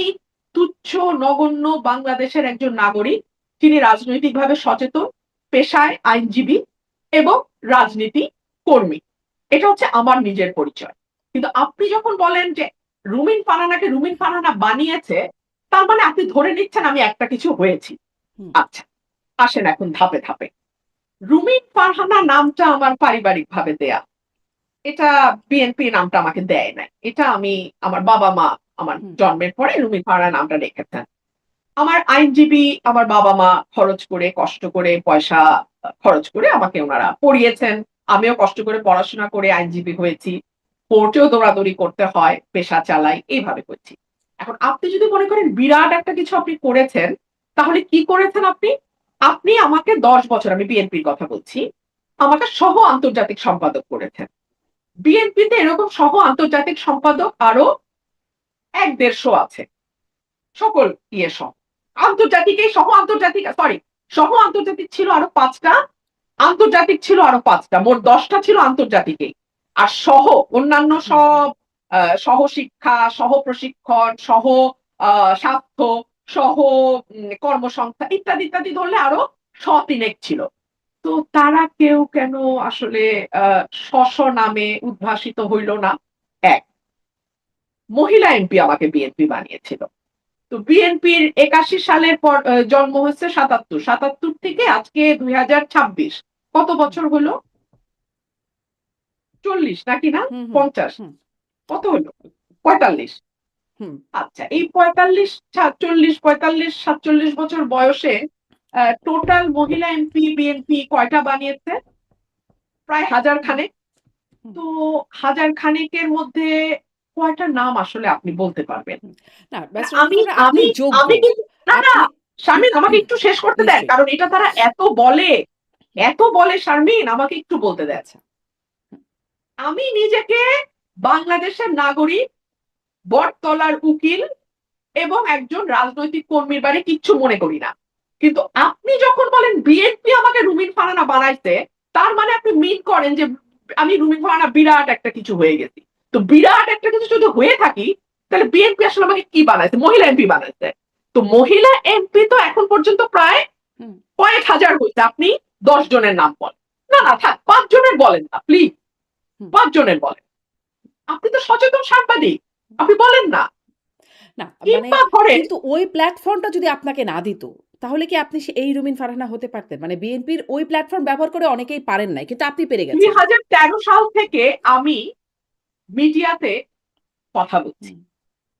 তুচ্ছ নগণ্য বাংলাদেশের একজন নাগরিক, যিনি রাজনৈতিকভাবে সচেতন, পেশায় আইনজীবী এবং রাজনীতি কর্মী। এটা হচ্ছে আমার নিজের পরিচয়। কিন্তু আপনি যখন বলেন যে রুমিন ফারহানাকে রুমিন ফারহানা বানিয়েছে, তার মানে আপনি ধরে নিচ্ছেন আমি একটা কিছু হয়েছি। হুম। আচ্ছা আসেন এখন ধাপে ধাপে। রুমিন ফারহানা নামটা আমার পারিবারিক ভাবে দেয়া। এটা বিএনপি নামটা আমাকে দেয় নাই। এটা আমি আমার বাবা-মা আমার হুম, জন্মের পরে রুমিন ফারহানা নামটা রেখেছেন। আমার আইনজীবী আমার বাবা-মা খরচ করে, কষ্ট করে, পয়সা খরচ করে আমাকে উনারা পড়িয়েছেন। আমিও কষ্ট করে পড়াশোনা করে আইনজীবী হয়েছি। কোর্টেও দৌড়াদৌড়ি করতে হয়, পেশা চালাই, এইভাবে করছি। এখন আপনি যদি মনে করেন বিরাট একটা কিছু আপনি করেছেন, তাহলে কি করেছেন আপনি? আপনি আমাকে ১০ বছর আমি বিএনপির কথা বলছি, আমাকে সহ আন্তর্জাতিক সম্পাদক করেছেন। বিএনপিতে এরকম সহ আন্তর্জাতিক সম্পাদক আরো ১-১৫০ আছে। সকল সহ। আন্তর্জাতিক সহ আন্তর্জাতিক সরি সহ আন্তর্জাতিক ছিল আরো ৫ টা, আন্তর্জাতিক ছিল আরো ৫ টা। মোট ১০ টা ছিল আন্তর্জাতিকেই। আর সহ অন্যান্য হুম, সব সহশিক্ষা, সহ প্রশিক্ষণ, সহ স্বাস্থ্য, সহ কর্মসংস্থান ইত্যাদি, ইত্যাদি ধরলে আরো ৩ ছিল। তো তারা কেউ কেন আসলে আ নামে উদ্ভাসিত হইল না? ১ মহিলা এমপি আমাকে বিএনপি বানিয়েছিল। তো বিএনপির ৮১ সালের পর জন্ম হচ্ছে ৭৭। ৭৭ থেকে আজকে ২০২৬ কত হুম, বছর হলো? ৪০ নাকি না? হুম, হুম, ৫০ হুম, কত হলো? ৪৫। হুম, আচ্ছা এই ৪৫, ৪৭, ৪৫, ৪৭ বছর বয়সে টোটাল মহিলা এমপি বিএনপি কয়টা বানিয়েছে? প্রায় ১০০০ হুম, খানেক। হুম, তো ১০০০ খানেকের মধ্যে কয়টা নাম আসলে আপনি বলতে পারবেন? হুম। না, মানে ব্যারিস্টার আমি লতিফুর রহমান আপনি আমি যোগ্য। আমি কিন্তু না, না আপনি শারমিন আমাকে একটু শেষ করতে দেন। নিশ্চয়ই। কারণ এটা তারা হুম, এত বলে শারমিন আমাকে একটু বলতে দেন। আচ্ছা। হুম, আমি নিজেকে বাংলাদেশের নাগরিক, বটতলার উকিল এবং একজন রাজনৈতিক কর্মীর বাড়ি কিচ্ছু মনে করি না। কিন্তু আপনি যখন বলেন বিএনপি আমাকে রুমিন ফারানা বানাইছে, তার মানে আপনি মিন করেন যে আমি রুমিন ফারানা বিরাট একটা কিছু হয়ে গেছি। তো বিরাট একটা কিছু যদি হয়ে থাকি, তাহলে বিএনপি আসলে আমাকে কি বানাইছে? মহিলা এমপি বানাইছে। তো মহিলা এমপি তো এখন পর্যন্ত প্রায় হুম, কয়েক হাজার হইছে। আপনি ১০ জনের নাম বলেন। না, না থাক ৫ জনের বলেন না প্লিজ। হুম, ৫ জনের বলেন। আপনি তো সচেতন সাংবাদিক। আপনি বলেন না। না মানে কিংবা ধরেন কিন্তু ওই প্ল্যাটফর্মটা যদি আপনাকে না দিত, তাহলে কি আপনি এই রুমিন ফারহানা হতে পারতেন? মানে বিএনপির ওই প্ল্যাটফর্ম ব্যবহার করে অনেকেই পারেন নাই। কিন্তু আপনি পেরে গেছেন। ২০১৩ সাল থেকে আমি মিডিয়াতে কথা বলছি হুম,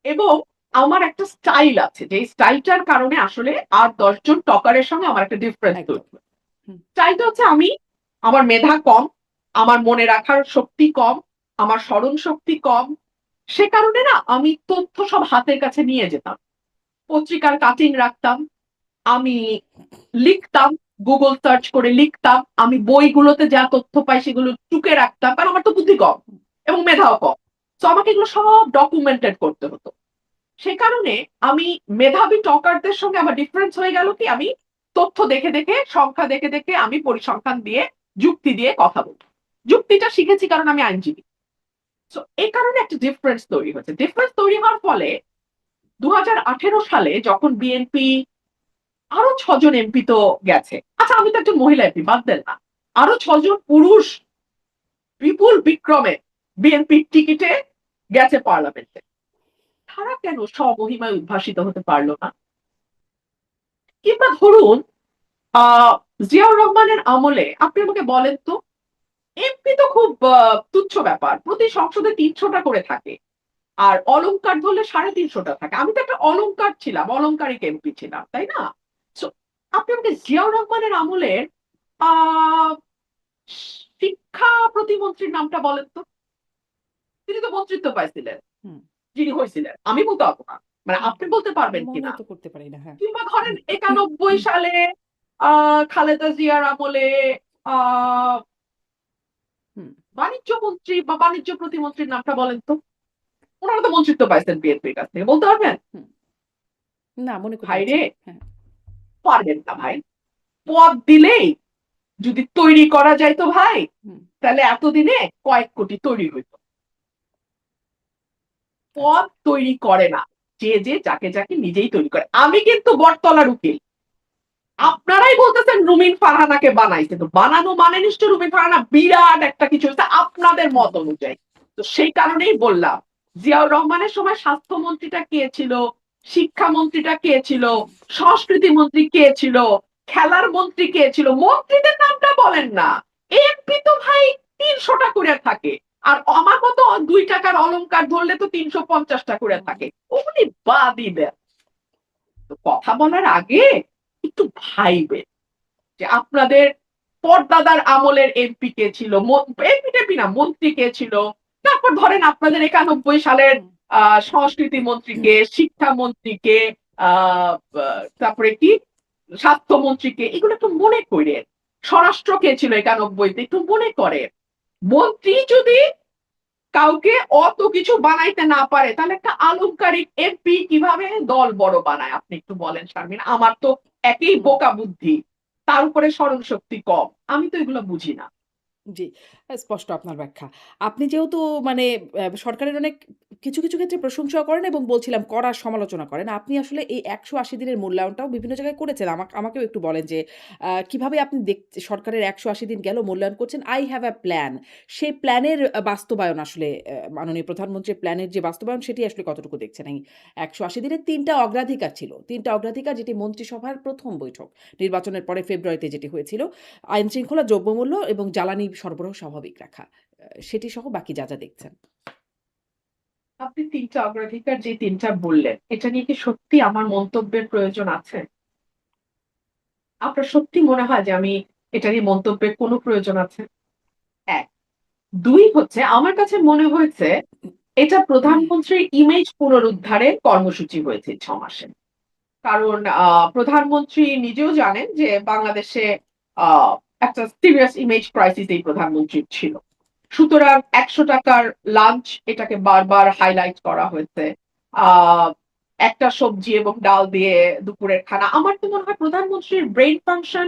এবং আমার একটা স্টাইল আছে যে স্টাইলটার কারণে আসলে আর ১০ জন টকারের সঙ্গে আমার একটা ডিফারেন্স একদম। তৈরি হয়। হুম, স্টাইলটা হচ্ছে আমি আমার মেধা কম, আমার মনে রাখার শক্তি কম, আমার স্মরণ শক্তি কম। সে কারণে না আমি তথ্য সব হাতের কাছে নিয়ে যেতাম। পত্রিকার কাটিং রাখতাম। আমি লিখতাম, Google সার্চ করে লিখতাম। আমি বইগুলোতে যা তথ্য পাই সেগুলো টুকে রাখতাম। কারণ আমার তো বুদ্ধি কম হুম, এবং মেধাও কম। সো আমাকে এগুলো সব ডকুমেন্টেড করতে হতো। সে কারণে আমি মেধাবী টকারদের সঙ্গে আমার ডিফারেন্স হয়ে গেল কি আমি তথ্য দেখে, দেখে সংখ্যা দেখে, দেখে আমি পরিসংখ্যান দিয়ে যুক্তি দিয়ে কথা বলি। যুক্তিটা শিখেছি কারণ আমি আইনজীবী। সো এই কারণে একটা ডিফারেন্স তৈরি হয়েছে। ডিফারেন্স তৈরি হওয়ার ফলে ২০১৮ সালে যখন বিএনপি আরো ৬ জন এমপি তো গেছে। আচ্ছা আমি তো একজন মহিলা এমপি বাদ দেন না। আরো ৬ জন পুরুষ বিপুল বিক্রমে বিএনপির টিকিটে গেছে পার্লামেন্টে। তারা কেন স্বমহিমায় উদ্ভাসিত হতে পারল না? কিংবা ধরুন আ জিয়াউর রহমানের আমলে আপনি আমাকে বলেন তো এমপি তো খুব তুচ্ছ ব্যাপার। প্রতি সংসদে ৩০০ টা করে থাকে। আর অলংকার ধরলে ৩৫০ টা থাকে। আমি তো একটা অলংকার ছিলাম, অলংকারিক এমপি ছিলাম, তাই না? সো আপনি আমাকে জিয়াউর রহমানের আমলের আ শিক্ষা প্রতিমন্ত্রীর নামটা বলেন তো? তিনি তো মন্ত্রিত্ব পাইছিলেন। হুম, যিনি হইছিলেন। আমি বলতে পারব না। মানে হুম। আপনি বলতে পারবেন মনে কিনা? তো করতে পারি না। হ্যাঁ। কিংবা ধরেন ৯১ সালে আ খালেদা জিয়ার আমলে আ হুম, বাণিজ্য মন্ত্রী বা বাণিজ্য প্রতিমন্ত্রীর নামটা বলেন তো? উনারা তো মন্ত্রিত্ব পাইছেন বিএনপির কাছ থেকে। বলতে পারবেন? হুম। না মনে করতে পারছি ভাইরে না। হ্যাঁ। পারবেন না ভাই। পদ দিলেই যদি তৈরি করা যাইত ভাই, হুম, তাহলে এতদিনে কয়েক কোটি তৈরি হইত। আচ্ছা। পদ তৈরি করে না। যে যাকে, যাকে নিজেই তৈরি করে। আমি কিন্তু বটতলার উকিল। হুম, আপনারাই বলতেছেন রুমিন ফারহানাকে বানাইছে। তো বানানো মানে নিশ্চয়ই রুমিন ফারহানা বিরাট একটা কিছু হইছে আপনাদের হুম, মত অনুযায়ী। তো সেই কারণেই বললাম, জিয়াউর রহমানের সময় স্বাস্থ্যমন্ত্রীটা কে ছিল? শিক্ষামন্ত্রীটা কে ছিল? হুম, সংস্কৃতি মন্ত্রী কে ছিল? খেলার মন্ত্রী কে ছিল? মন্ত্রীদের নামটা বলেন না। এমপি তো ভাই ৩০০ টা করে থাকে। আর আমার মতো ২ টাকার অলংকার ধরলে তো ৩৫০ টা করে থাকে। ওগুলি বাদই দেন। তো কথা বলার আগে একটু ভাইবেন যে আপনাদের পরদাদার আমলের এমপি কে ছিল, এমপি টেপি না, মন্ত্রী কে ছিল। তারপর ধরেন আপনাদের ৯১ সালের হুম, সংস্কৃতি মন্ত্রীকে, শিক্ষা মন্ত্রীকে, তারপরে কি স্বাস্থ্যমন্ত্রীকে, এগুলো একটু মনে করেন। স্বরাষ্ট্র কে ছিল ৯১-তে, একটু মনে করেন। মন্ত্রী যদি কাউকে অত কিছু বানাইতে না পারে তাহলে একটা আলংকারিক এমপি কিভাবে দল বড় বানায় আপনি একটু বলেন শারমিন। আমার তো একই হুম। বোকা বুদ্ধি, তার উপরে স্মরণ শক্তি কম, আমি তো এগুলো বুঝি না। জি, স্পষ্ট আপনার ব্যাখ্যা। আপনি যেহেতু মানে সরকারের অনেক কিছু ক্ষেত্রে প্রশংসাও করেন এবং বলছিলাম কড়া সমালোচনা করেন। আপনি আসলে এই ১৮০ দিনের মূল্যায়নটাও বিভিন্ন জায়গায় করেছেন। আমাকেও একটু বলেন যে কিভাবে আপনি সরকারের ১৮০ দিন গেল মূল্যায়ন করছেন। I have a plan সেই প্ল্যানের বাস্তবায়ন আসলে মাননীয় প্রধানমন্ত্রীর প্ল্যানের যে বাস্তবায়ন সেটি আসলে কতটুকু দেখছেন? এই ১৮০ দিনে ৩ টা অগ্রাধিকার ছিল। ৩ টা অগ্রাধিকার যেটি মন্ত্রিসভার ১ম বৈঠক। নির্বাচনের পরে ফেব্রুয়ারিতে যেটি হয়েছিল। আইনশৃঙ্খলা, দ্রব্যমূল্য এবং জ্বালানি সরবরাহ স্বাভাবিক রাখা। সেটি সহ বাকি যা দেখছেন। আপনি ৩টা অগ্রাধিকার যে ৩টা বললেন, এটা নিয়ে কি সত্যি আমার মন্তব্যের প্রয়োজন আছে? আপনার সত্যি মনে হয় যে আমি এটা নিয়ে মন্তব্যের কোনো প্রয়োজন আছে? ১। ২ হচ্ছে আমার কাছে মনে হয়েছে এটা প্রধানমন্ত্রীর ইমেজ পুনরুদ্ধারের কর্মসূচি হয়েছে ৬ মাসে। কারণ প্রধানমন্ত্রী নিজেও জানেন যে বাংলাদেশে আ একটা সিরিয়াস ইমেজ ক্রাইসিস এই প্রধানমন্ত্রীর ছিল। সুতরাং ৳১০০ লাঞ্চ এটাকে বারবার হাইলাইট করা হয়েছে। আ একটা সবজি এবং ডাল দিয়ে দুপুরের খানা। আমার তো মনে হয় প্রধানমন্ত্রীর ব্রেইন ফাংশন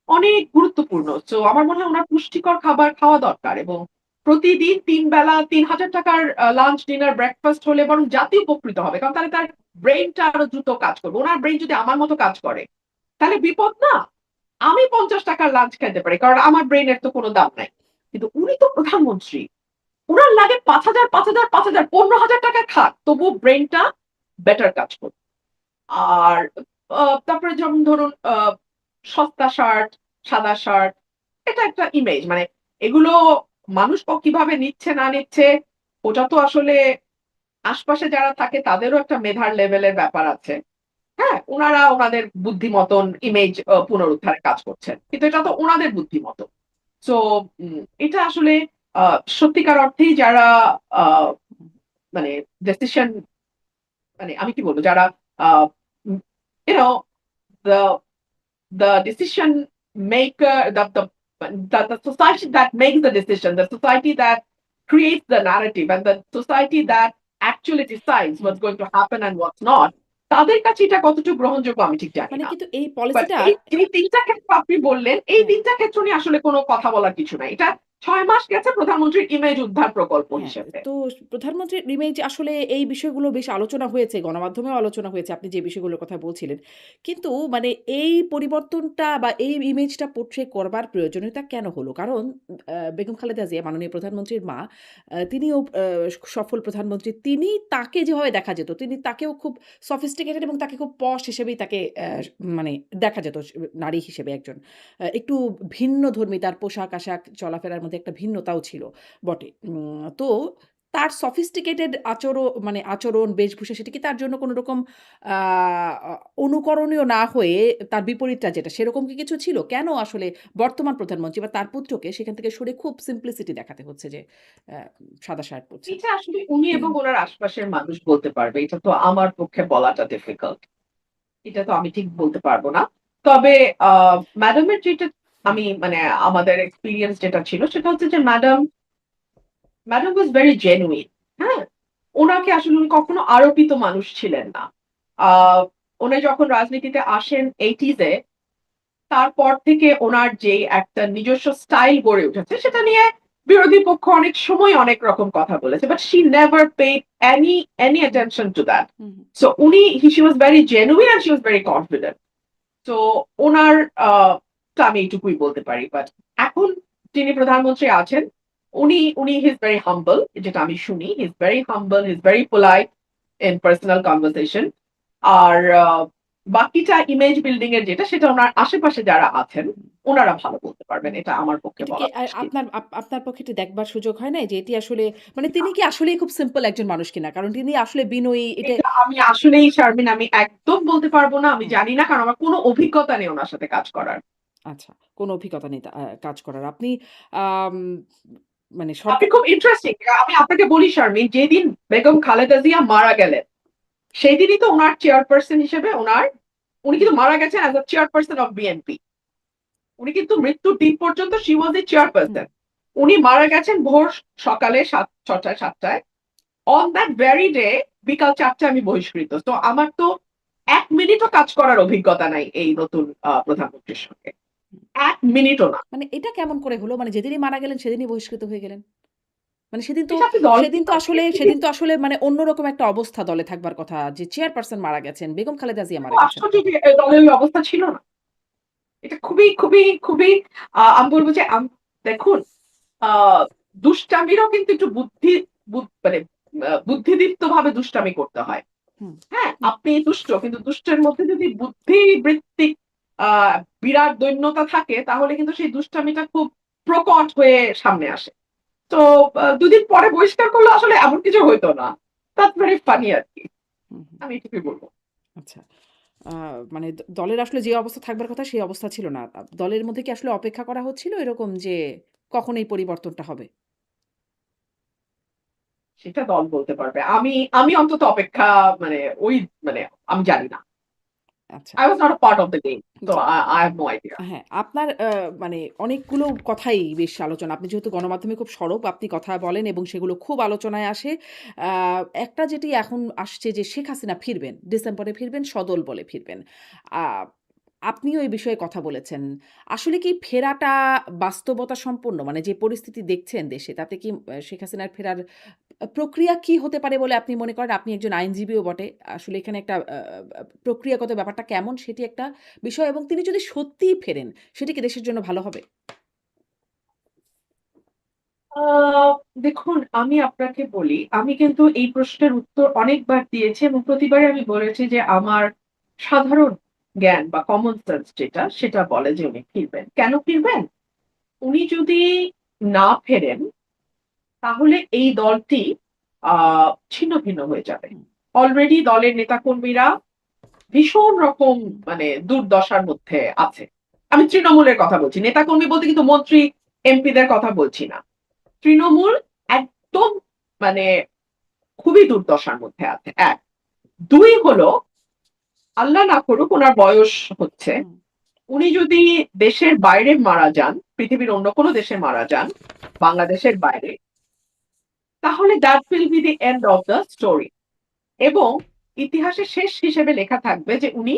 অনেক গুরুত্বপূর্ণ। সো আমার মনে হয় উনার পুষ্টিকর খাবার খাওয়া দরকার এবং প্রতিদিন ৩ বেলা ৳৩,০০০ লাঞ্চ, ডিনার, ব্রেকফাস্ট হলে বরং জাতি উপকৃত হবে। কারণ তাহলে তার ব্রেইনটা আরো দ্রুত কাজ করবে। উনার ব্রেইন যদি আমার মতো কাজ করে, তাহলে বিপদ না? আমি ৳৫০ লাঞ্চ খাইতে পারি। কারণ আমার ব্রেইনের তো কোনো দাম নাই। কিন্তু উনি তো প্রধানমন্ত্রী। উনার লাগে ৫,০০০, ৫,০০০, ৫,০০০, ৳১৫,০০০ খাক। তবুও ব্রেইনটা বেটার কাজ করবে। আর তারপরে যেমন ধরুন সস্তা শার্ট, সাদা শার্ট, এটা একটা ইমেজ। মানে এগুলো মানুষ কিভাবে নিচ্ছে না নিচ্ছে ওটা তো আসলে আশপাশে যারা থাকে তাদেরও একটা মেধার লেভেলের ব্যাপার আছে। হ্যাঁ? উনারা উনাদের বুদ্ধি মতন ইমেজ পুনরুদ্ধারে কাজ করছেন। কিন্তু এটা তো উনাদের বুদ্ধি মত। সো এটা আসলে আ সত্যিকার অর্থেই যারা আ মানে ডিসিশন মানে আমি কি বলব যারা uh um you know the the decision maker, the society that makes the decision, the society that creates the narrative, and the society that actually decides hmm. what's going to happen and what's not, তাদের কাছে এটা কতটুকু গ্রহণযোগ্য আমি ঠিক জানি মানে না। কিন্তু এই বাট পলিসিটা এই যে ৩ টা ক্ষেত্র আপনি বললেন, এই হ্যাঁ। ৩ টা ক্ষেত্র নিয়ে আসলে কোন কথা বলার কিছু নাই। এটা ৬ মাস গেছে প্রধানমন্ত্রীর ইমেজ উদ্ধার প্রকল্প হ্যাঁ, হিসেবে। তো প্রধানমন্ত্রীর ইমেজ আসলে এই বিষয়গুলো বেশ আলোচনা হয়েছে, গণমাধ্যমেও আলোচনা হয়েছে আপনি যে বিষয়গুলোর কথা বলছিলেন। কিন্তু মানে এই পরিবর্তনটা বা এই ইমেজটা পোর্ট্রে করবার প্রয়োজনীয়তা কেন হলো? কারণ বেগম খালেদা জিয়া মাননীয় প্রধানমন্ত্রীর মা, তিনিও সফল প্রধানমন্ত্রী। তাকে যেভাবে দেখা যেত, তাকেও খুব সফিস্টিকেটেড এবং তাকে খুব পশ হিসেবেই তাকে মানে দেখা যেত নারী হিসেবে একজন। একটু ভিন্নধর্মী তার পোশাক-আশাক, চলাফেরার মধ্যে একটা ভিন্নতাও ছিল। বটে। তো তার sophisticated মানে আচরণ, বেশভূষা সেটা কি তার জন্য কোন রকম আ অ অনুকরণীয় না হয়ে তার বিপরীতটা যেটা সেরকম কি কিছু ছিল? কেন আসলে বর্তমান প্রধানমন্ত্রী বা তার পুত্রকে সেখান থেকে সরে খুব simplicity দেখাতে হচ্ছে যে সাদা শার্ট পরছেন? এটা আসলে উনি এবং উনার আশপাশের মানুষ বলতে পারবে। এটা তো আমার পক্ষে বলাটা ডিফিকাল্ট। এটা তো আমি ঠিক বলতে পারব না। তবে আ ম্যাডামের যেটা হুম, আমি মানে আমাদের এক্সপেরিয়েন্স যেটা ছিল সেটা হচ্ছে যে ম্যাডাম ওয়াজ ভেরি জেনুইন। হ্যাঁ? উনাকে আসলে উনি কখনো আরোপিত মানুষ ছিলেন না। আ উনি যখন রাজনীতিতে আসেন 80s এ তারপর থেকে উনার যে একটা নিজস্ব স্টাইল গড়ে উঠেছে সেটা নিয়ে বিরোধী পক্ষ অনেক সময় অনেক রকম কথা বলেছে। But she never paid any hmm, attention to that. Hmm, hmm. So she was very genuine and she was very confident. তো উনার টা আমি এইটুকুই বলতে পারি। বাট এখন যিনি প্রধানমন্ত্রী আছেন, উনি হি ইস ভেরি হাম্বল যেটা আমি শুনি। He is very humble, he is very polite in personal conversation. আর বাকিটা ইমেজ বিল্ডিং এর যেটা, সেটা ওনার আশেপাশে যারা আছেন ওনারা ভালো বলতে পারবেন। এটা আমার পক্ষে এটা কি বলা মুশকিল। আপনার পক্ষে এটা দেখবার সুযোগ হয় নাই যে এটি আসলে মানে তিনি কি আসলেই খুব সিম্পল একজন মানুষ কিনা? কারণ তিনি আসলে বিনয়ী এটা এটা আমি আসলেই শারমিন, আমি একদম বলতে পারবো না। আমি হুম, জানি না, কারণ আমার কোনো অভিজ্ঞতা নেই ওনার সাথে কাজ করার। আচ্ছা। কোনো অভিজ্ঞতা নেই কাজ করার। আপনি আম মানে আপনি সরকার খুব ইন্টারেস্টিং। আমি আপনাকে বলি শারমিন, যেদিন বেগম খালেদা জিয়া মারা গেলেন সেদিনই তো ওনার চেয়ারপারসন হিসেবে উনি হুম, কিন্তু মারা গেছেন as a chairperson of BNP. উনি কিন্তু মৃত্যুর দিন পর্যন্ত she was A hmm. Chairperson. উনি মারা গেছেন ভোর সকালে 6টায় 7টায়। অন দ্যাট ভেরি ডে বিকাল 4টায় আমি বহিষ্কৃত। তো আমার তো ১ মিনিটও কাজ করার অভিজ্ঞতা নাই এই নতুন প্রধানমন্ত্রীর সঙ্গে। ১ মিনিটও না। মানে এটা কেমন করে হলো? মানে যেদিনই মারা গেলেন সেদিনই বহিষ্কৃত হয়ে গেলেন? মানে সেদিন তো এটা আপনি দল সেদিন তো আসলে সেদিন তো আসলে মানে অন্যরকম একটা অবস্থা দলে থাকবার কথা। যে চেয়ারপারসন মারা গেছেন, বেগম খালেদা জিয়া এত মারা গেছেন। আশ্চর্য যে দলের ওই অবস্থা ছিল না। এটা খুবই আমি বলব যে দেখুন, আ দুষ্টামিরও কিন্তু একটু মানে বুদ্ধিদীপ্ত ভাবে দুষ্টামি করতে হয়। হুম, হ্যাঁ, আপনি দুষ্ট, কিন্তু দুষ্টের মধ্যে যদি বুদ্ধিবৃত্তিক আ বিরাট দৈন্যতা থাকে তাহলে কিন্তু সেই দুষ্টামিটা খুব প্রকট হয়ে সামনে আসে। তো ২ দিন পরে বহিষ্কার করলে আসলে এমন কিছু হইতো না। দ্যাটস ভেরি ফানি আরকি। হুম, হুম। আমি এটুকুই বলব। আচ্ছা। আ মানে দলের আসলে যে অবস্থা থাকবার কথা সেই অবস্থা ছিল না। দলের মধ্যে কি আসলে অপেক্ষা করা হচ্ছিল এরকম যে কখন এই পরিবর্তনটা হবে? সেটা দল বলতে পারবে। আমি অন্তত অপেক্ষা মানে ওই মানে আমি জানি না। আচ্ছা। I was not a part of the game. So G. I have no idea. হ্যাঁ, আপনার মানে অনেকগুলো কথাই বেশ আলোচনা। আপনি যেহেতু গণমাধ্যমে খুব সরব, আপনি কথা বলেন এবং সেগুলো খুব আলোচনায় আসে। আ একটা যেটি এখন আসছে যে শেখ হাসিনা ফিরবেন। ডিসেম্বরে ফিরবেন, সদল বলে ফিরবেন। আ আপনিও এই বিষয়ে কথা বলেছেন। আসলে কি ফেরাটা বাস্তবতা সম্পন্ন? মানে যে পরিস্থিতি দেখছেন দেশে, তাতে কি শেখ হাসিনার ফেরার প্রক্রিয়া কি হতে পারে বলে আপনি মনে করেন? আপনি একজন আইনজীবীও বটে। আসলে এখানে একটা প্রক্রিয়াগত ব্যাপারটা কেমন সেটি একটা বিষয় এবং তিনি যদি সত্যিই ফেরেন, সেটি কি দেশের জন্য ভালো হবে? আ দেখুন, আমি আপনাকে বলি, আমি কিন্তু এই প্রশ্নের উত্তর অনেকবার দিয়েছি এবং প্রতিবারই আমি বলেছি যে আমার সাধারণ জ্ঞান বা কমন সেন্স যেটা, সেটা বলে যে উনি ফিরবেন। কেন ফিরবেন? উনি যদি না ফেরেন তাহলে এই দলটি আ ছিন্নভিন্ন হয়ে যাবে। হুম, অলরেডি দলের নেতাকর্মীরা ভীষণ রকম হুম, মানে দুর্দশার মধ্যে আছে। আমি তৃণমূলের কথা বলছি। নেতাকর্মী বলতে কিন্তু মন্ত্রী, এমপিদের কথা বলছি না। তৃণমূল একদম মানে খুবই দুর্দশার মধ্যে আছে ১। ২ হলো, আল্লাহ না করুক উনার বয়স হচ্ছে। হুম, উনি যদি দেশের বাইরে মারা যান, পৃথিবীর অন্য কোনো দেশে মারা যান, বাংলাদেশের বাইরে, তাহলে that will be the end of the story. এবং ইতিহাসে শেষ হিসেবে লেখা থাকবে যে উনি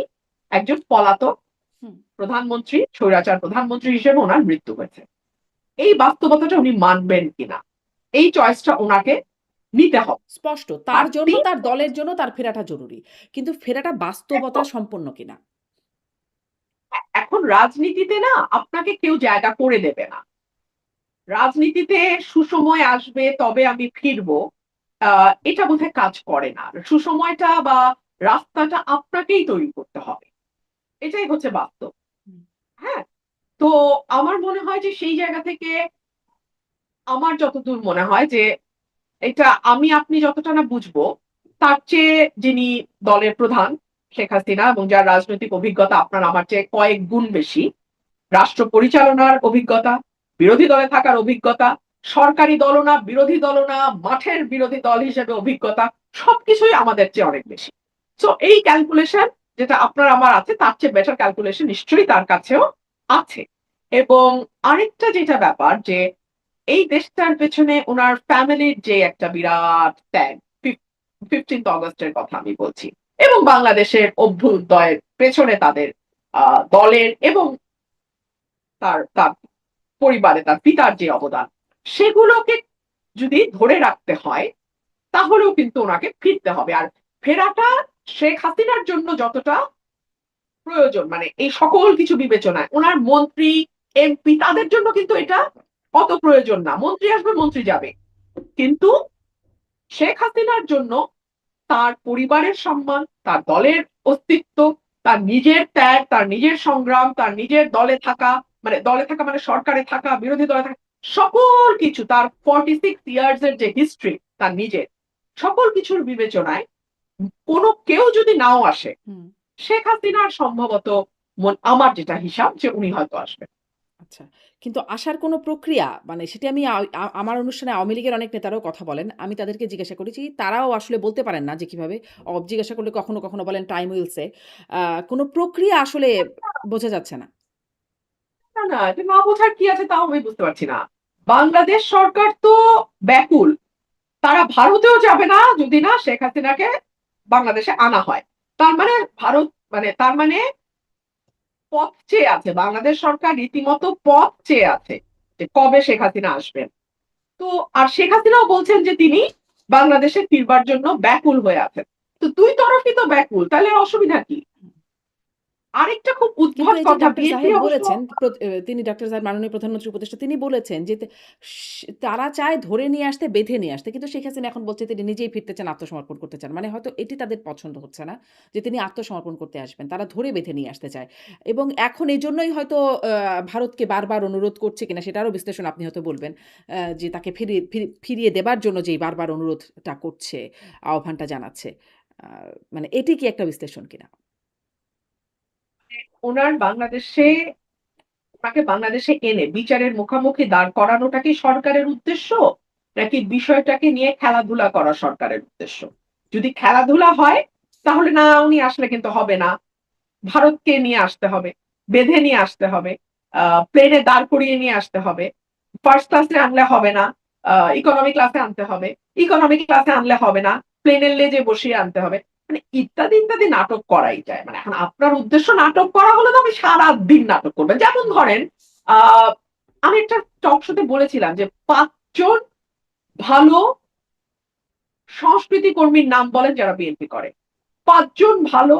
একজন পলাতক হুম। প্রধানমন্ত্রী, স্বৈরাচার প্রধানমন্ত্রী হিসেবে উনার মৃত্যু হয়েছে। এই বাস্তবতাটা উনি মানবেন কিনা? এই চয়েসটা উনাকে নিতে হবে। স্পষ্ট। তার জন্য, আপনি তার দলের জন্য তার ফেরাটা জরুরি। কিন্তু ফেরাটা বাস্তবতা একদম সম্পন্ন কিনা? এখন রাজনীতিতে না আপনাকে কেউ জায়গা করে দেবে না। রাজনীতিতে সুসময় আসবে তবে আমি ফিরবো। আ এটা বোধহয় কাজ করে না। সুসময়টা বা রাস্তাটা আপনাকেই তৈরি করতে হবে। এটাই হচ্ছে বাস্তব। হুম, হ্যাঁ? তো আমার মনে হয় যে সেই জায়গা থেকে আমার যতদূর মনে হয় যে এটা আমি আপনি যতটা না বুঝবো, তার চেয়ে যিনি দলের প্রধান শেখ হাসিনা এবং যার রাজনৈতিক অভিজ্ঞতা আপনার আমার চেয়ে কয়েক গুণ বেশি, রাষ্ট্র পরিচালনার অভিজ্ঞতা, বিরোধী দলে থাকার অভিজ্ঞতা, সরকারি দলও না, বিরোধী দলও না, মাঠের বিরোধী দল হিসেবে অভিজ্ঞতা, সবকিছুই আমাদের চেয়ে অনেক বেশি। সো এই ক্যালকুলেশন যেটা আপনার আমার আছে তার চেয়ে বেটার ক্যালকুলেশন নিশ্চয়ই তার কাছেও আছে। এবং আরেকটা যেটা ব্যাপার যে এই দেশটার পেছনে উনার ফ্যামিলির যে একটা বিরাট ত্যাগ, 15th অগাস্টের কথা আমি বলছি। এবং বাংলাদেশের অভ্যুদয়ের পেছনে তাদের দলের এবং তার পরিবারে তার পিতার যে অবদান, সেগুলোকে যদি ধরে রাখতে হয় তাহলেও কিন্তু উনাকে ফিরতে হবে। আর ফেরাটা শেখ হাসিনার জন্য যতটা প্রয়োজন, মানে এই সকল কিছু বিবেচনায় উনার মন্ত্রী, এমপি তাদের জন্য কিন্তু এটা অত প্রয়োজন না। মন্ত্রী আসবে, মন্ত্রী যাবে। কিন্তু শেখ হাসিনার জন্য তার পরিবারের সম্মান, তার দলের অস্তিত্ব, তার নিজের ত্যাগ, তার নিজের সংগ্রাম, তার নিজের দলে থাকা, মানে দলে থাকা মানে সরকারে থাকা, বিরোধী দলে থাকা, সকল কিছু তার 46 ইয়ার্স এর যে হিস্ট্রি তার নিজের, সকল কিছুর বিবেচনায় কোনো কেউ যদি নাও আসে, হুম। শেখ হাসিনার সম্ভবত আমার যেটা হিসাব যে উনি হয়তো আসবেন। আচ্ছা। কিন্তু আসার কোনো প্রক্রিয়া মানে সেটি আমি আমার অনুষ্ঠানে আওয়ামী লীগের অনেক নেতারাও কথা বলেন। আমি তাদেরকে জিজ্ঞাসা করেছি। তারাও আসলে বলতে পারেন না যে কিভাবে। জিজ্ঞাসা করলে কখনো, কখনো বলেন টাইম উইল সে। আ কোনো প্রক্রিয়া আসলে বোঝা যাচ্ছে না। না না, এটা না বোঝার কি আছে তাও আমি বুঝতে পারছি না। বাংলাদেশ সরকার তো ব্যাকুল, তারা ভারতেও যাবে না যদি না শেখ হাসিনাকে বাংলাদেশে আনা হয়। তার মানে ভারত, মানে তার মানে পথ চেয়ে আছে, বাংলাদেশ সরকার রীতিমতো পথ চেয়ে আছে যে কবে শেখ হাসিনা আসবেন। তো আর শেখ হাসিনাও বলছেন যে তিনি বাংলাদেশে ফিরবার জন্য ব্যাকুল হয়ে আছেন। তো দুই তরফই তো ব্যাকুল, তাহলে অসুবিধা কি? আরেকটা খুব কিন্তু উদ্ভট এই যে কথা, ডাক্তার বিএনপি জাহিদ অবশ্য বলেছেন, তিনি ডাক্তার জাহিদ মাননীয় প্রধানমন্ত্রী উপদেষ্টা তিনি বলেছেন যে তারা চায় ধরে নিয়ে আসতে, বেঁধে নিয়ে আসতে। কিন্তু শেখ হাসিনা এখন বলছে তিনি নিজেই ফিরতে চান, আত্মসমর্পণ করতে চান। মানে হয়তো এটি তাদের পছন্দ হচ্ছে না যে তিনি আত্মসমর্পণ করতে আসবেন। তারা ধরে বেঁধে নিয়ে আসতে চায়। এবং এখন এজন্যই হয়তো ভারতকে বারবার অনুরোধ করছে কিনা সেটারও বিশ্লেষণ আপনি হয়তো বলবেন। যে তাকে ফিরিয়ে দেবার জন্য যেই বারবার অনুরোধটা করছে, আহ্বানটা জানাচ্ছে। আ মানে এটি কি একটা বিশ্লেষণ কিনা? ওনার বাংলাদেশে, তাকে বাংলাদেশে এনে বিচারের মুখোমুখি দাঁড় করানোটা কি সরকারের উদ্দেশ্য, নাকি বিষয়টাকে নিয়ে খেলাধুলা করা সরকারের উদ্দেশ্য? যদি খেলাধুলা হয় তাহলে না উনি আসলে কিন্তু হবে না, ভারতকে নিয়ে আসতে হবে, বেঁধে নিয়ে আসতে হবে, প্লেনে দাঁড় করিয়ে নিয়ে আসতে হবে, ফার্স্ট ক্লাসে আনলে হবে না, ইকোনমি ক্লাসে আনতে হবে, ইকোনমি ক্লাসে আনলে হবে না, প্লেনের লেজে বসিয়ে আনতে হবে, মানে ইত্যাদি ইত্যাদি নাটক করাই যায়। মানে এখন আপনার উদ্দেশ্য নাটক করা হলে তো আমি সারা দিন নাটক করবেন। যেমন হুম, ধরেন আহ আমি একটা টক শোতে বলেছিলাম যে 5 জন ভালো সংস্কৃতি কর্মীর নাম বলেন যারা বিএনপি করে, 5 জন ভালো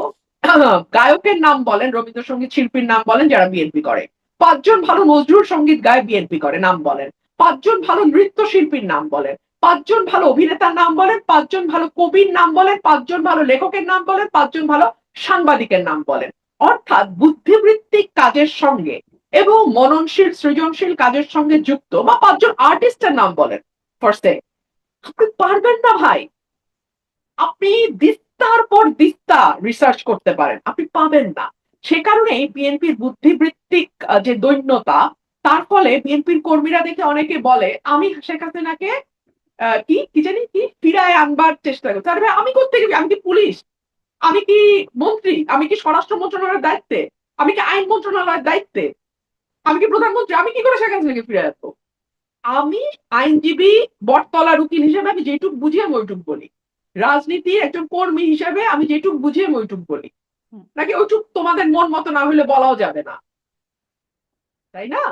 গায়কের নাম বলেন, রবীন্দ্রসঙ্গীত শিল্পীর নাম বলেন যারা বিএনপি করে, 5 জন ভালো নজরুল সঙ্গীত গায়ে বিএনপি করে নাম বলেন, 5 জন ভালো নৃত্য শিল্পীর নাম বলেন, 5 জন ভালো অভিনেতার নাম বলেন, 5 জন ভালো কবির নাম বলেন, 5 জন ভালো লেখকের নাম বলেন, 5 জন ভালো সাংবাদিকের নাম বলেন। অর্থাৎ বুদ্ধিবৃত্তিক কাজের সঙ্গে এবং মননশীল সৃজনশীল কাজের সঙ্গে যুক্ত বা 5 জন আর্টিস্টের নাম বলেন ফার্স্টে। আপনি পারবেন না ভাই, আপনি দিস্তার পর দিস্তা রিসার্চ করতে পারেন, আপনি পাবেন না। সে কারণে বিএনপির বুদ্ধিবৃত্তিক যে দৈন্যতা, তার ফলে বিএনপির কর্মীরা দেখে অনেকে বলে আমি শেখ হাসিনাকে কি কি জানি কি ফিরায় আনবার চেষ্টা করছি। আরে ভাই, আমি করতে গেছি? আমি কি পুলিশ? আমি কি মন্ত্রী? আমি কি স্বরাষ্ট্র মন্ত্রণালয়ের দায়িত্বে? আমি কি আইন মন্ত্রণালয়ের দায়িত্বে? আমি কি প্রধানমন্ত্রী? আমি কি করে শেখ হাসিনাকে ফিরে আসবো? আমি আইনজীবী, বটতলার উকিল হিসেবে আমি যেটুক বুঝি আমি ওইটুক বলি, রাজনীতি একজন কর্মী হিসেবে আমি যেটুক বুঝি আমি ওইটুক বলি, হুম। নাকি ওইটুক তোমাদের মন মতো না হলে বলাও যাবে না, তাই না?